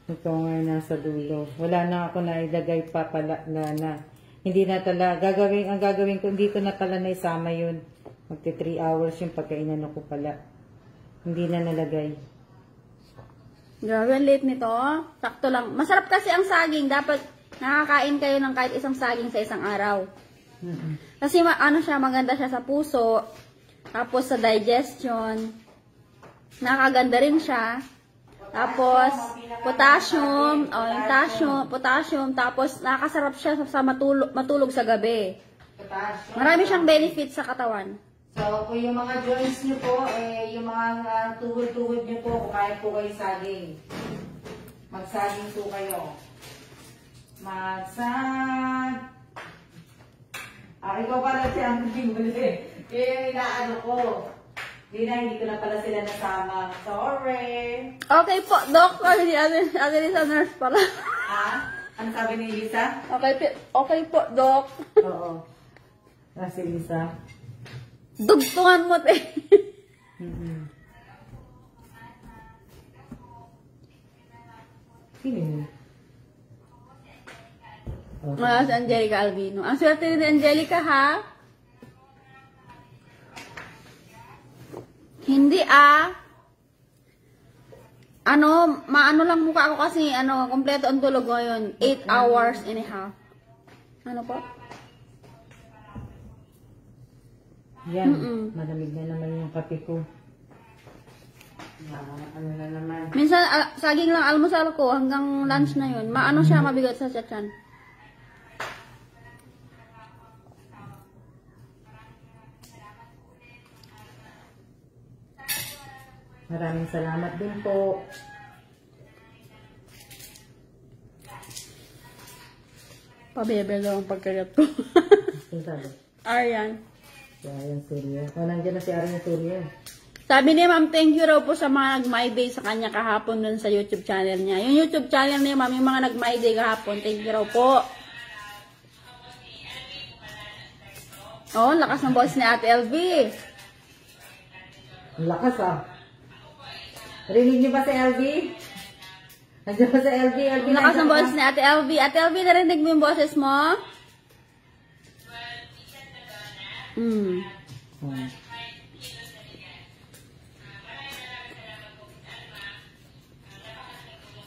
Ito nga nasa dulo. Wala na ako na ilagay pa pala na. Hindi na talaga. Ang gagawin ko, hindi ko na pala naisama yun. Magti 3 hours yung pagkainan ko pala. Hindi na nalagay. Grabe, ang late nito. Sakto lang. Masarap kasi ang saging. Dapat nakakain kayo ng kahit isang saging sa isang araw. Kasi maganda siya sa puso. Tapos sa digestion. Nakaganda rin siya. Tapos, potassium, potassium, tapos nakakasarap siya sa matulog sa gabi. Marami siyang benefits sa katawan. So, kung yung mga joints nyo po, yung mga tuhod-tuhod nyo po, kumain po kayo saging. Magsaging po kayo. Ikaw pala siya ang bibili. Yung inaano ko. Hindi ko na pala sila nasama. Sorry. Okay po, Doc. Ate Lisa, nurse pala. Ha? Ano sabi ni Lisa? Okay po, Doc. Oo. Si Lisa. Dugtungan mo, te. Sino yun? Wala si Angelica Albino. Ang swerte ni Angelica, ha? Hindi, maano lang mukha ako kasi, kompleto ang tulog ngayon. 8 hours and a half. Ano po? Yan, malamig na naman yung kape ko. Ano na naman. Minsan, saging lang almusal ko hanggang lunch na yun. Maano siya, mabigat sa tiyan. Maraming salamat din po. Pabebe lang ang pagkagat ko. Sino sabi? Aryan. Si Aryan Surya. O, nandiyan na si Aryan Surya. Sabi ni Ma'am, thank you raw po sa mga nag-my day sa kanya kahapon dun sa YouTube channel niya. Yung YouTube channel niya, Ma'am, yung mga nag-my day kahapon, thank you raw po. Oh, lakas ng boss ni Ate LV. Ang lakas Rinig niyo ba si LV? Nandiyan ba si LV? LV Ang lakas ng nandiyan boss ba? ni Ate LV. Ate LV, narinig mo yung boses mo?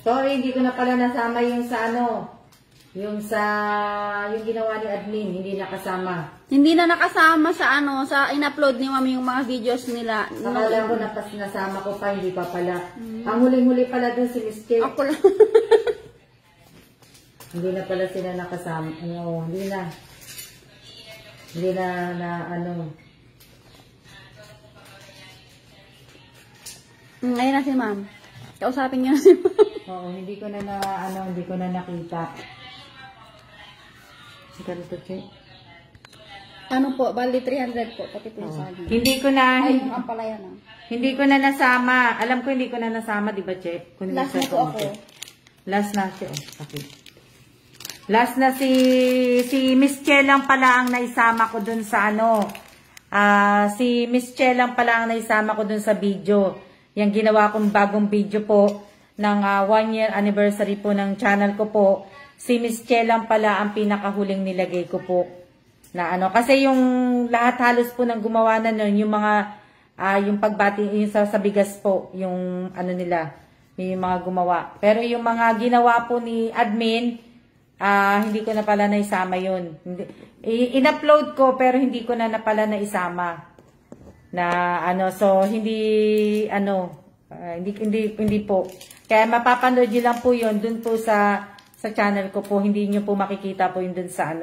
Sorry, hindi ko na pala nasama yung sa yung ginawa ni admin, hindi nakasama. Hindi na nakasama sa sa in-upload ni Ma'am yung mga videos nila. Akala ko nasama ko pa, hindi pa pala. Ang huling-huli pala dun si Miss Kay. Ako lang. Hindi na pala sila nakasama. Hindi na Ayun na si Ma'am. Kausapin niyo na si Ma'am. Oo, hindi ko na nakita. Siguro to, Che. Ano po, bali 300 po, pati po yung saging. Hindi ko na, Ay, ang palaya na. hindi ko na nasama. Alam ko hindi ko na nasama, di ba, Che? Last na po ako. Last na, Che. Okay. Last na si Miss Che lang pala ang naisama ko dun sa si Miss Che lang pala ang naisama ko dun sa video. Yung ginawa kong bagong video po ng 1 year anniversary po ng channel ko po. Si Miss Che lang pala ang pinakahuling nilagay ko po. Na kasi yung lahat halos po ng gumawa na nun, yung mga, yung pagbati, yung sa bigas po, yung nila, yung mga gumawa. Pero yung mga ginawa po ni admin, hindi ko na pala naisama yun. In-upload ko, pero hindi ko na pala naisama. Na so hindi, hindi po. Kaya mapapanood nyo lang po yun, dun po sa channel ko po, hindi nyo po makikita po yun dun sa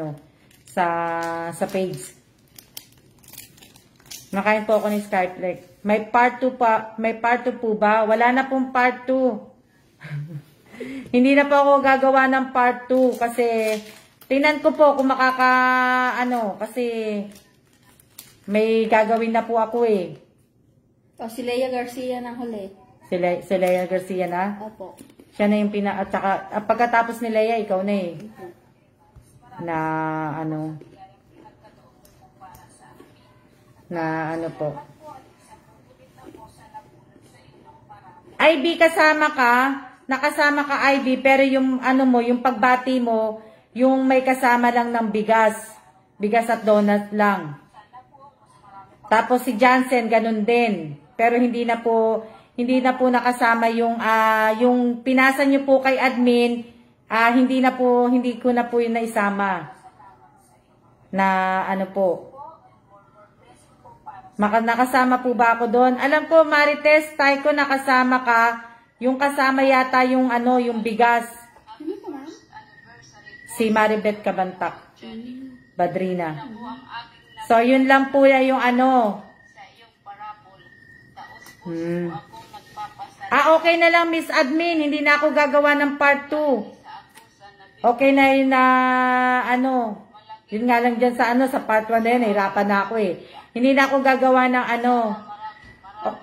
sa page. Nakain po ako ni Skype like. May part 2 pa, may part 2 po ba? Wala na pong part 2. Hindi na po ako gagawa ng part 2 kasi tingnan ko po kung kasi may gagawin na po ako eh. O, si Leia Garcia ng huli. Si Leia Garcia na? Opo. Siya na yung at saka, pagkatapos ni Leia, ikaw na eh. Po. IB kasama ka, nakasama ka IB, pero yung yung pagbati mo, yung may kasama lang ng bigas at donut lang. Tapos si Jansen ganun din, pero hindi na po nakasama yung pinasa niyo po kay admin, hindi ko na po yun naisama. Na po. Nakasama po ba ako doon? Alam ko, Marites, Taiko, nakasama ka. Yung kasama yata yung yung bigas. Si Maribeth Cabantac. Badrina. So, yun lang po yung okay na lang, Miss Admin. Hindi na ako gagawa ng part 2. Okay na yun na, yun nga lang dyan sa part 1 na yun, hirapan na ako eh. Hindi na ako gagawa ng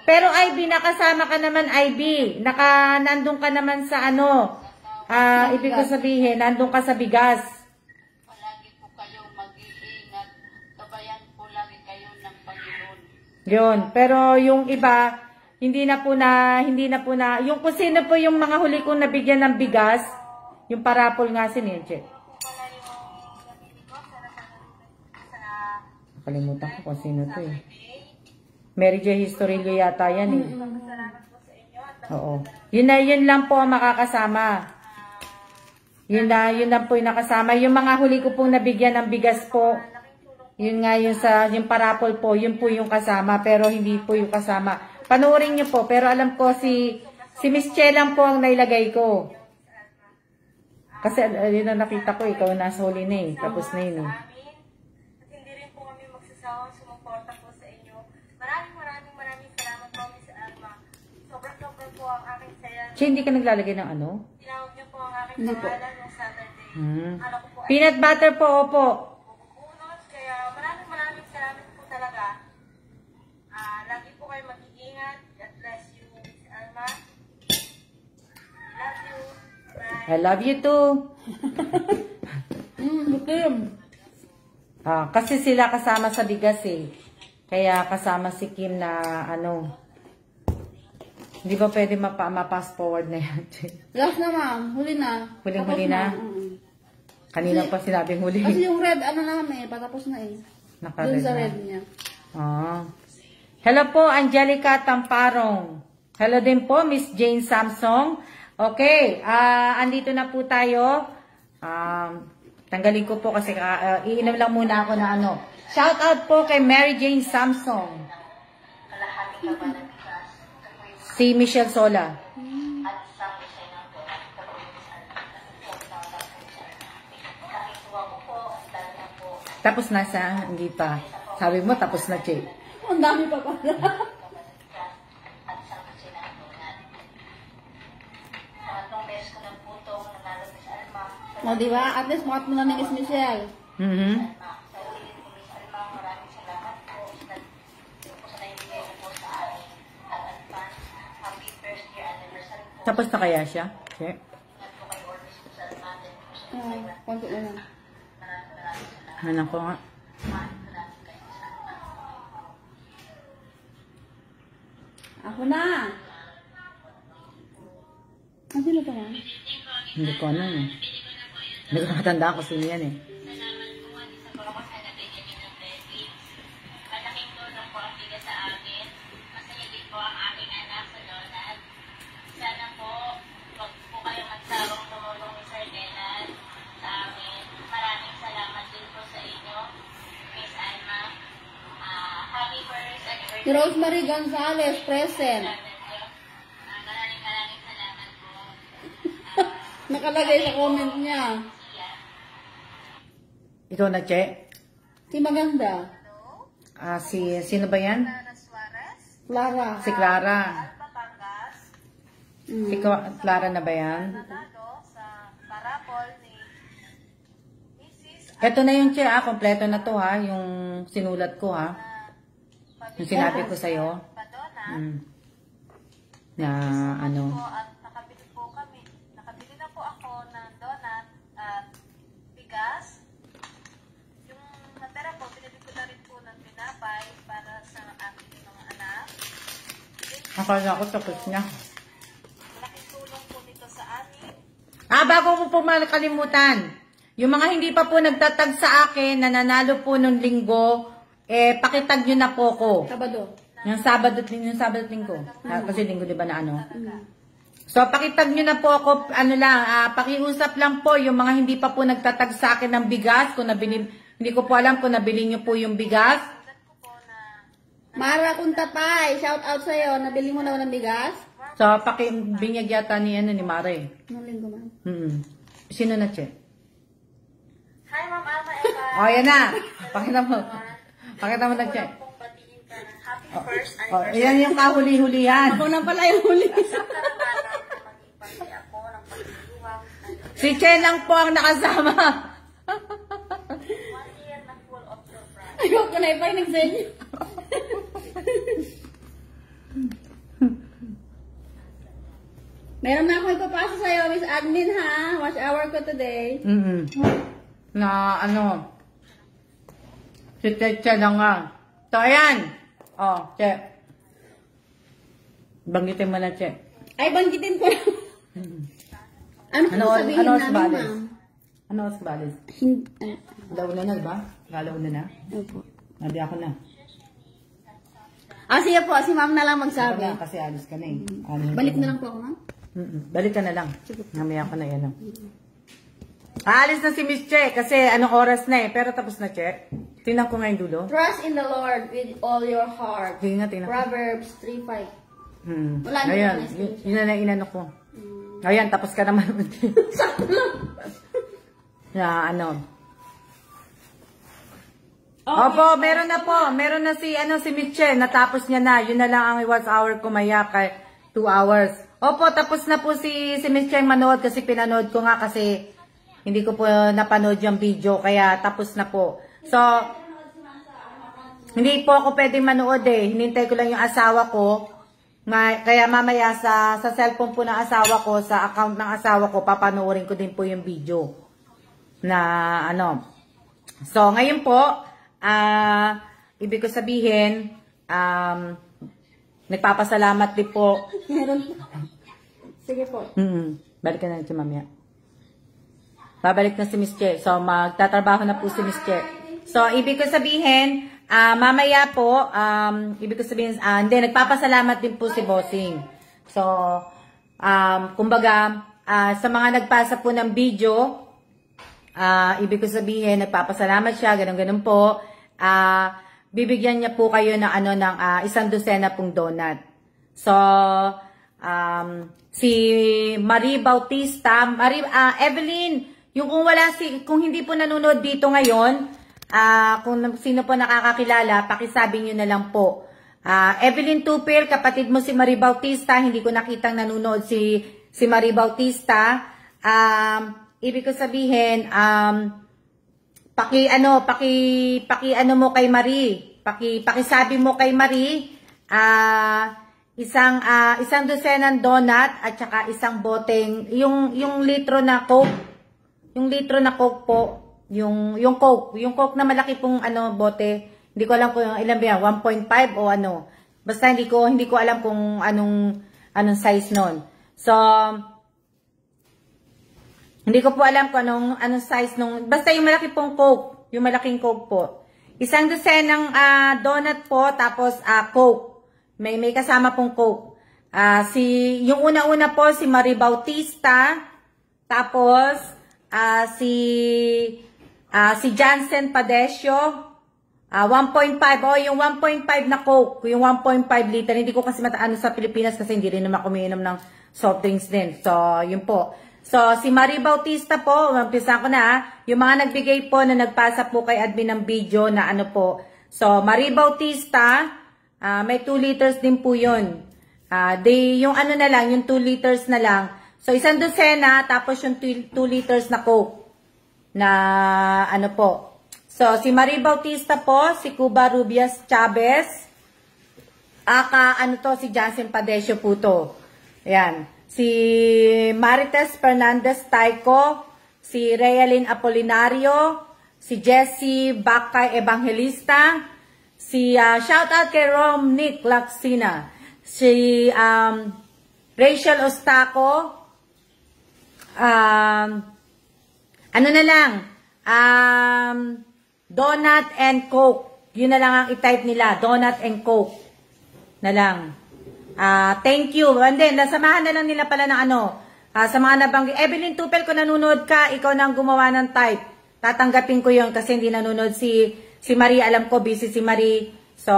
Pero IB, nakasama ka naman, IB. Nandun ka naman sa ibig ko sabihin, nandun ka sa bigas. Palagi po kayong mag-iingat. Gabayan po lagi kayo ng Panginoon. Yun. Pero yung iba, hindi na po na, yung kung sino po yung mga huli kong nabigyan ng bigas, yung parapol nga si Nietzsche. Nakalimutan ko kung sino to eh. Mary J. Historillo yata yan eh. Oo. Yun lang po ang makakasama. Yun lang po yung nakasama. Yung mga huli ko pong nabigyan ng bigas po, yun nga yung parapol po, yun po yung kasama, pero hindi po yung kasama. Panoorin niyo po, pero alam ko si Miss Che lang po ang nailagay ko. Kasi yun ang nakita ko, ikaw nasa huli na eh. Tapos na yun eh. At hindi rin po kami magsasawang sumuporta po sa inyo. Maraming salamat po, Miss Alma. Sobrang po ang aking saya. Che, hindi ka naglalagay ng ano? Tinawag niyo po ang aking pangalan noong Saturday. Ano ko po ay Peanut butter po, opo. bubukunot. Kaya maraming salamat po talaga. Lagi po kayo mag-iingat. God bless you, Miss Alma. Love you. Bye. I love you too. Kim. Kasi sila kasama sa bigas eh. Kaya kasama si Kim na ano. Hindi ba pwede ma-pass forward na yan? Last na, ma'am. Huli na. Huling-huli Tapos na? Kanina pa sinabing huli. Kasi yung red, ano namin, patapos na eh. Naka-red Dun sa na. red niya. Hello po, Angelica Tamparong. Hello din po, Miss Jane Samsong. Okay, andito na po tayo. Tanggalin ko po kasi iinom lang muna ako na ano. Shout out po kay Mary Jane Samsong. Si Michelle Sola. Tapos na siya, hindi pa. Sabi mo, tapos na, Che. Ang dami pa pala. O, diba? At least mukat mo na ni Miss Michelle. Tapos na kaya siya? Che? Konti na lang. Hanan ko nga. Ako na. Ang sino pa lang? Hindi ko ano eh. Hindi ko matandaan ko sino yan eh. Malaking tulong po ang bigas sa amin. Masaya din po ang aking anak sa Donald. Sana po, wag po kayo magsawang tumulong ni Sir Denal sa amin. Maraming salamat din po sa inyo, Miss Alma. Happy first anniversary. Si Rosemary Gonzalez, present. Maraming salamat po. Nakalagay sa comment niya. Ikaw na, Che? Si Maganda. Sino ba yan? Suarez, Clara. Si Clara. Batangas, Ikaw, Clara na ba yan? nanalo sa parapol ni Mrs. Ito na yung Che, kompleto na to ha, yung sinulat ko ha. Yung sinabi ko sa'yo. Padona. Na ano. At nakabili po kami. Nakabili na po ako ng donut at bigas. Yung natira po, binili ko na rin po ng pinapay para sa aking mga anak. Akala ko tapos niya. Malaking tulong po nito sa amin. Bago ko po makalimutan. Yung mga hindi pa po nagtatag sa akin, na nanalo po nung linggo, pakitag nyo na po ko. Sabado. Yung Sabado at linggo. Kasi linggo diba na ano. So, pakitag nyo na po ako, pakiusap lang po yung mga hindi pa po nagtatag sa akin ng bigas. Kung nabili, hindi ko po alam kung nabili nyo po yung bigas. Mara Kuntapay, shout out sa'yo. Nabili mo na ng bigas? So, pakibinyag yata ni Mare. Nung linggo, ma'am. Sino na, Che? Hi, Ma'am Alma Eva. O, yan na. Pakita mo. Pakita mo na, Che. Kung batiin ka ng happy first O, yan yung kahuli-huli yan. Ako na pala yung huli. karanasan na maging parte ako ng pagdidiwang ng Si Che lang po ang nakasama. 1 year na full of surprise. Ayaw ko na ipay nagsenyo. Meron na akong ipapasa sa'yo, Miss Admin, ha? Watch hour ko today. Na ano. Si Che lang nga. So, ayan. O, Che. Banggitin mo na, Che. Ay, banggitin ko na. Ano po sabihin ano namin, Bales? ma'am? Ano oras Bales? Hindi. Galauna na, diba? Galauna na. Opo. Hindi ako na. Ah, sige po. Si ma'am na lang Ako magsabi. na, kasi alis ka na eh. Balik na lang po ako, ma'am. Balik ka na lang. Namaya ko na yan. Aalis na si Miss Che kasi anong oras na eh. Pero tapos na, Che. Tingnan ko nga yung dulo. Trust in the Lord with all your heart. Sige nga, tingnan ko. Proverbs 3:5. Wala na Ayan, yung yun na lang inano ko. Ayan, tapos ka naman. Sakto lang. Na ano. Opo, meron na po. Meron na si Miss Che. Natapos niya na. Yun na lang ang watch hour ko maya kay 2 hours. Opo, tapos na po si Miss Che manood kasi pinanood ko nga kasi hindi ko po napanood yung video kaya tapos na po. So, hindi po ako pwedeng manood eh. Hinintay ko lang yung asawa ko. Kaya mamaya sa cellphone po ng asawa ko, sa account ng asawa ko, papanoorin ko din po yung video. Na ano. So, ngayon po, ibig ko sabihin, nagpapasalamat din po. Meron. Sige po. Balik ka na si mamaya. Babalik na si Miss Che. So, magtatrabaho na po si Miss Che. So, ibig ko sabihin, mamaya po, ibig ko sabihin, hindi, nagpapasalamat din po si Bossing. So, kumbaga, sa mga nagpasa po ng video, ibig ko sabihin, nagpapasalamat siya, ganun-ganun po. Bibigyan niya po kayo ng, ng 1 dosena pong donut. So, si Marie Bautista, Evelyn, yung kung hindi po nanonood dito ngayon, kung sino po nakakakilala, pakisabi nyo na lang po. Evelyn Tupir, kapatid mo si Marie Bautista, hindi ko nakitang nanonood si Marie Bautista. Ibig ko sabihin, paki mo kay Marie, pakisabi mo kay Marie, isang dosenang donut at saka isang boteng, yung litro na Coke. Yung litro na Coke po, yung Coke na malaki pong bote. Hindi ko alam kung ilan ba yan, 1.5 o ano. Basta hindi ko alam kung anong size nun. So, hindi ko po alam kung anong size nung, basta yung malaki pong Coke, yung malaking Coke po. Isang dosenang donut po, tapos Coke. May kasama pong Coke. Yung una-una po, si Marie Bautista, tapos, si Jansen Padesio, 1.5, yung 1.5 na Coke, yung 1.5 liter, hindi ko kasi mataano sa Pilipinas kasi hindi rin naman kumiinom ng soft drinks din. So, yun po. So, si Marie Bautista po, umpisa ko na, yung mga nagbigay po na nagpasa po kay admin ng video na po. So, Marie Bautista, may 2 liters din po yun. Yung na lang, yung 2 liters na lang. So, 1 dosena, tapos yung 2 liters na Coke. Na, po. So, si Marie Bautista po, si Cuba Rubias Chavez. Si Jansen Padesio po to. Ayan. Si Marites Fernandez Taico. Si Realin Apolinario. Si Jessie Bakay Evangelista. Si, shoutout kay Rom Nick Laksina. Si, Rachel Ostaco. Na lang, donut and Coke. Yun na lang ang i-type nila, donut and Coke. Na lang. Thank you. And then, nasamahan na lang nila pala ng sa mga nabanggit. Evelyn Tupel, kung nanonood ka, ikaw na ang gumawa ng type. Tatanggapin ko yun kasi hindi nanonood si Marie. Alam ko, busy si Marie. So,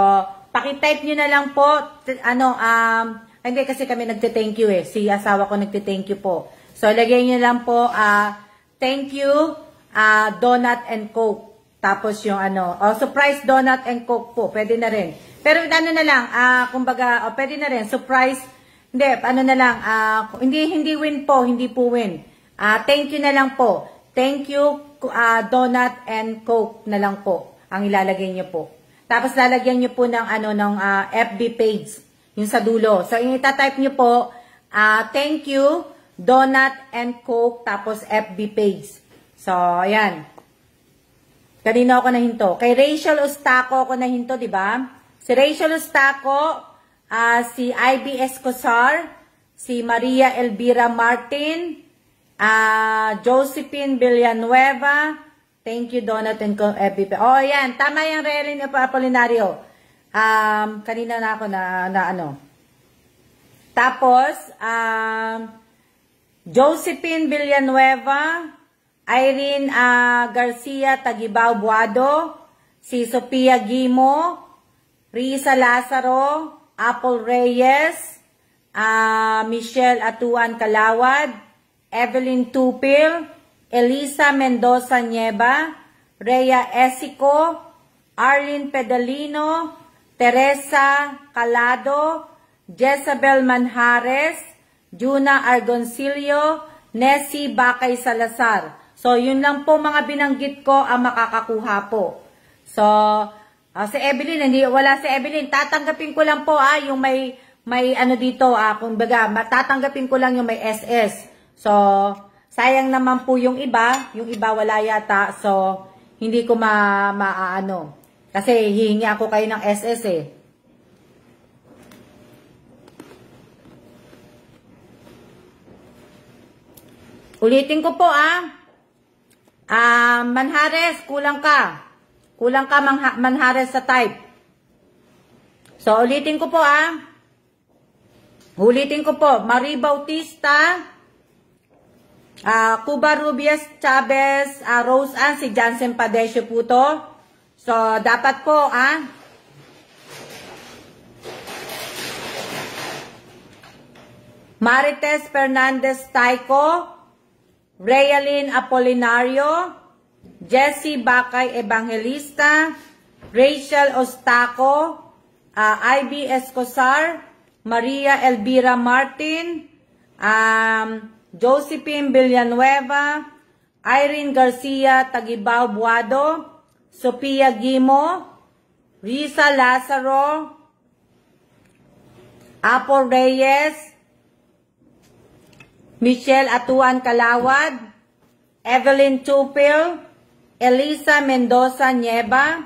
paki-type nyo na lang po. Hindi kasi kami nagte-thank you eh. Si asawa ko nagte-thank you po. So, lagyan nyo lang po, thank you, donut and Coke. Tapos yung surprise donut and Coke po. Pwede na rin. Pero na lang, kumbaga, pwede na rin. Surprise, hindi, na lang, hindi win po, hindi po win. Thank you na lang po. Thank you, donut and Coke na lang po. Ang ilalagay nyo po. Tapos lalagyan nyo po ng, FB page. Yung sa dulo. So, yung itatype nyo po, thank you, donut and Coke, tapos FB page. So, ayan. Kanina ako nahinto. Kay Rachel Ostaco ako nahinto, di ba? Si Rachel Ostaco, si Ivy Escosar, si Maria Elvira Martin, Josephine Villanueva, thank you, Donut and FBP. Oh, yan, tama yung Relin Apolinario. Kanina na ako na ano. Tapos, Josephine Villanueva, Irene Garcia Tagibao Buado, si Sofia Gimo, Risa Lazaro, Apple Reyes, Michelle Atuan Kalawad, Evelyn Tupil, Elisa Mendoza Nieva, Rhea Esico, Arlene Pedalino, Teresa Calado, Jezabel Manjares, Juna Argoncillo, Nessie Bakay Salazar. So, yun lang po mga binanggit ko ang makakakuha po. So, si Evelyn, wala si Evelyn. Tatanggapin ko lang po yung may ano dito, kumbaga, tatanggapin ko lang yung may SS. So, sayang naman po yung iba wala yata. So, hindi ko maaano. Kasi hihingi ako kayo ng SS eh. Ulitin ko po Manjares, kulang ka. Kulang ka Manjares sa type. So, ulitin ko po Ulitin ko po. Marie Bautista, Cuba Rubias Chavez, Rose Ann, si Jansen Padesio po to. So, dapat po Marites Fernandez Taiko, Realin Apolinario, Jessie Bakay Evangelista, Rachel Ostaco, Ivy Escosar, Maria Elvira Martin, Josephine Villanueva, Irene Garcia Tagibao Buado, Sofia Gimo, Risa Lazaro, Apple Reyes, Michelle Atuan Kalawad, Evelyn Tupil, Elisa Mendoza Nieva,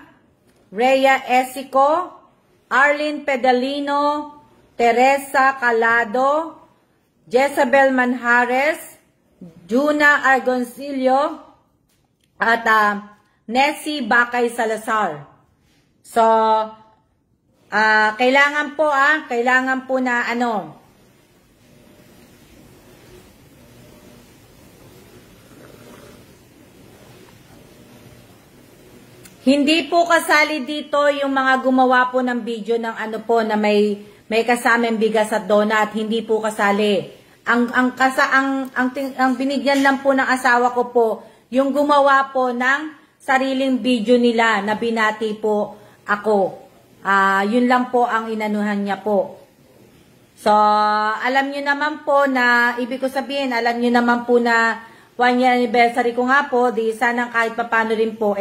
Rhea Esico, Arlene Pedalino, Teresa Calado, Jezabel Manjares, Juna Argoncillo, at Nessie Bakay Salazar. So, kailangan po na hindi po kasali dito yung mga gumawa po ng video ng na may kasamang bigas at donut. Hindi po kasali. Ang binigyan lang po ng asawa ko po, yung gumawa po ng sariling video nila na binati po ako. Yun lang po ang inanuhan niya po. So, alam nyo naman po na, ibig ko sabihin, alam nyo naman po na 1 year anniversary ko nga po, di sana kahit papano rin po,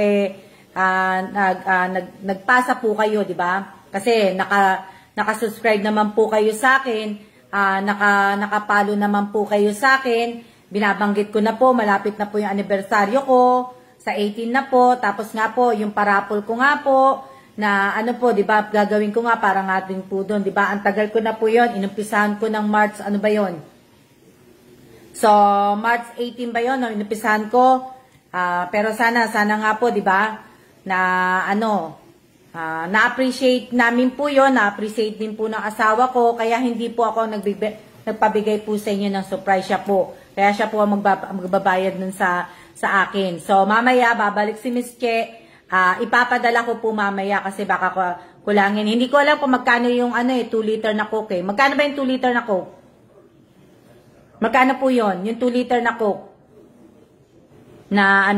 nagpasa po kayo, di ba? Kasi naka-subscribe naman po kayo sa akin, nakapalo naman po kayo sa akin, binabanggit ko na po, malapit na po yung anibersaryo ko, sa 18 na po, tapos nga po, yung parapol ko nga po, na di ba, gagawin ko nga para nga din po doon, di ba? Ang tagal ko na po yun, inumpisahan ko ng March, ano ba yun? So, March 18 ba yun, inumpisahan ko, pero sana nga po, di ba, na na-appreciate namin po yun, na-appreciate din po ng asawa ko, kaya hindi po ako nagpabigay po sa inyo ng surprise siya po. Kaya siya po ang magbabayad nun sa akin. So, mamaya, babalik si Miss Che, ipapadala ko po mamaya kasi baka kulangin. Hindi ko alam kung magkano yung 2 liter na Coke eh. Magkano ba yung 2 liter na Coke? Magkano po yun? Yung 2 liter na Coke? Na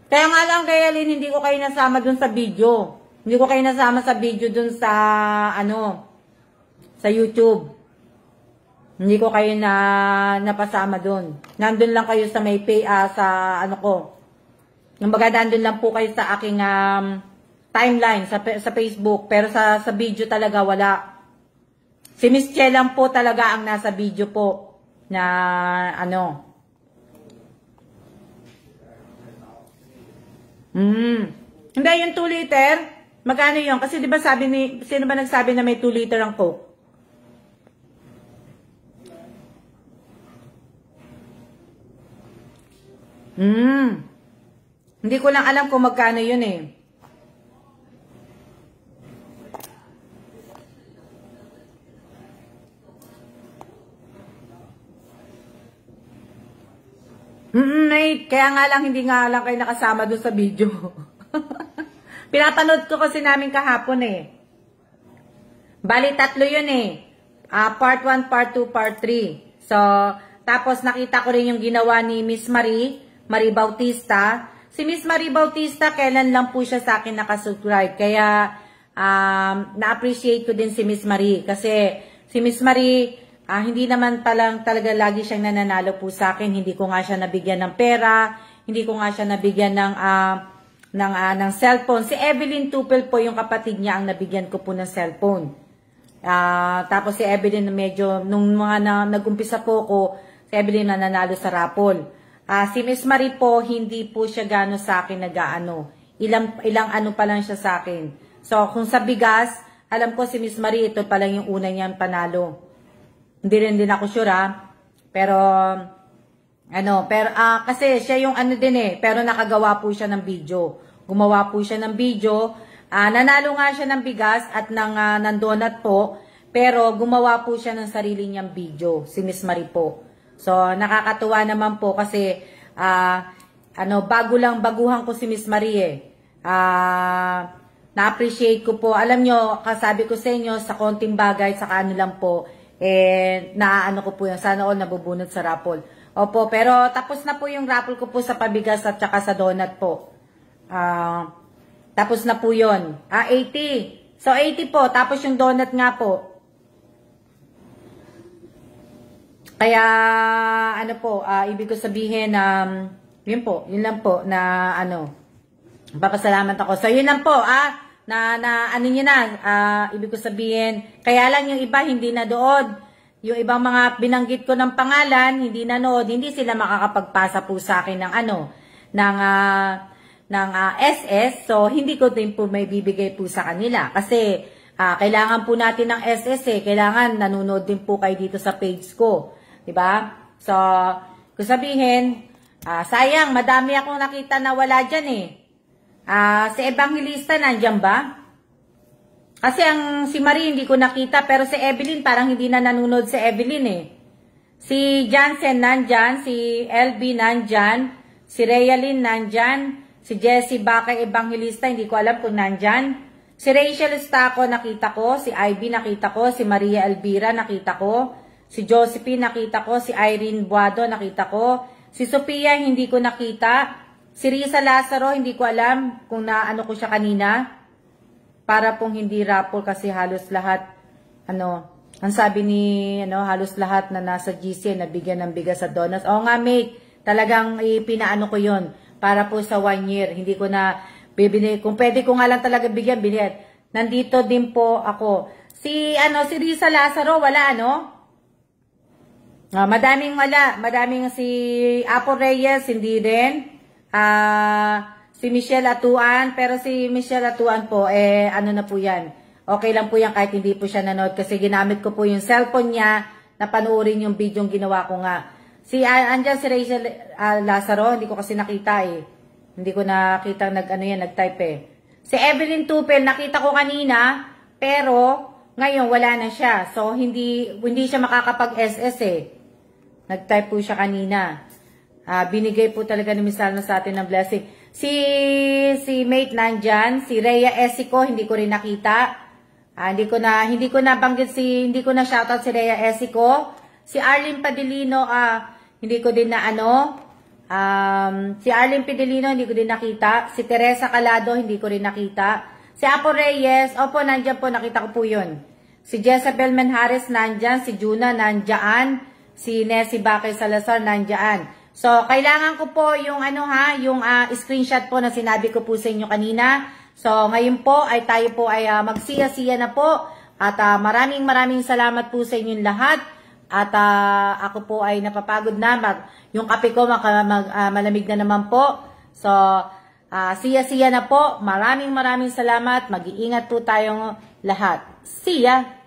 Kaya nga lang, Gayalin, hindi ko kayo nasama dun sa video. Hindi ko kayo nasama sa video dun sa, sa YouTube. Hindi ko kayo napasama dun. Nandun lang kayo sa may sa ko. Kumbaga, nandun lang po kayo sa aking timeline, sa Facebook. Pero sa video talaga, wala. Si Miss Che lang po talaga ang nasa video po. Na, Hindi, yung 2 liter, magkano yun? Kasi di ba sabi ni, sino ba nagsabi na may 2 liter ang Coke? Hindi ko lang alam kung magkano yun eh. Mate, kaya nga lang hindi nga lang kayo nakasama doon sa video. Pinapanood ko kasi namin kahapon eh. Bali, 3 yun eh. Part 1, Part 2, Part 3. So, tapos nakita ko rin yung ginawa ni Miss Marie Bautista. Si Miss Marie Bautista, kailan lang po siya sa akin nakasubscribe. Kaya, na-appreciate ko din si Miss Marie. Kasi, si Miss Marie, hindi naman palang talaga lagi siyang nananalo po sa akin. Hindi ko nga siya nabigyan ng pera. Hindi ko nga siya nabigyan ng cellphone. Si Evelyn Tupel po, yung kapatid niya, ang nabigyan ko po ng cellphone. Tapos si Evelyn medyo, nung mga nag-umpisa po ko, si Evelyn nananalo sa raffle. Si Miss Marie po, hindi po siya gano'n sa akin nag-aano. Ilang ano pa lang siya sa akin. So, kung sa bigas, alam ko si Miss Marie, ito pa lang yung una niyang panalo. Hindi rin din ako sure Pero, kasi siya yung ano din eh, pero nakagawa po siya ng video. Gumawa po siya ng video. Nanalo nga siya ng bigas at ng donut po, pero gumawa po siya ng sarili niyang video, si Miss Marie po. So, nakakatuwa naman po kasi, baguhan ko si Miss Marie eh. Na-appreciate ko po. Alam nyo, kasabi ko sa inyo, sa konting bagay, saka ano lang po, naano ko po yung sana all nabubunot sa raffle. Opo, pero tapos na po yung raffle ko po sa pabigas at saka sa donut po. Tapos na po yun. 80. So, 80 po. Tapos yung donut nga po. Kaya, ibig ko sabihin, yun po, yun lang po, na papasalamat ako. So, yun lang po, ibig ko sabihin, kaya lang yung iba hindi na doon. Yung ibang mga binanggit ko ng pangalan, hindi na nood, hindi sila makakapagpasa po sa akin ng SS. So, hindi ko din po may bibigay po sa kanila. Kasi, kailangan po natin ng SS eh. Kailangan nanonood din po kayo dito sa page ko. Diba? So, kung sabihin, sayang, madami akong nakita na wala dyan eh. Si Evangelista, nandyan ba? Kasi si Marie hindi ko nakita, pero si Evelyn parang hindi na nanonood si Evelyn eh. Si Jansen nandyan, si LB nandyan, si Realyn nandyan, si Jessie Bakay Evangelista, hindi ko alam kung nandyan. Si Rachel Estaco nakita ko, si Ivy nakita ko, si Maria Elvira nakita ko, si Josephine nakita ko, si Irene Buado nakita ko, si Sophia hindi ko nakita, si Risa Lazaro hindi ko alam kung naano ko siya kanina. Para pong hindi raffle kasi halos lahat, ang sabi ni, halos lahat na nasa GC, nabigyan ng bigas sa donuts. Oo nga, mate, talagang pinaano ko yon para po sa 1 year. Hindi ko na bibili. Kung pwede ko nga lang talaga bigyan, bilhin. Nandito din po ako. Si Risa Lazaro, wala, madaming wala. Madaming si Apo Reyes, hindi din. Si Michelle Atuan, pero si Michelle Atuan po, na po yan. Okay lang po yan kahit hindi po siya nanood kasi ginamit ko po yung cellphone niya na panoorin yung video yung ginawa ko nga. Andyan si Rachel Lazaro, hindi ko kasi nakita eh. Hindi ko nakita nag-type eh. Si Evelyn Tupel, nakita ko kanina, pero ngayon wala na siya. So, hindi siya makakapag-SS eh. Nag-type po siya kanina. Binigay po talaga ni Miss Alma sa atin ng blessing. Si mate nandyan, si Rhea Esico, hindi ko rin nakita. Hindi ko na banggit hindi ko na shoutout si Rhea Esico. Si Arlene Padilino, hindi ko din na si Arlene Padilino, hindi ko din nakita. Si Teresa Calado, hindi ko rin nakita. Si Apo Reyes, opo, nandyan po, nakita ko po yun. Si Jezebel Menhares nandyan, si Juna nandyan, si Nessie Bakay Salazar nandyan. So, kailangan ko po yung yung screenshot po na sinabi ko po sa inyo kanina. So, ngayon po ay tayo po ay magsiya-siya na po. At maraming salamat po sa inyong lahat. At ako po ay napapagod na. Yung kape ko malamig na naman po. So, Siya na po. Maraming salamat. Mag-iingat po tayong lahat. See ya!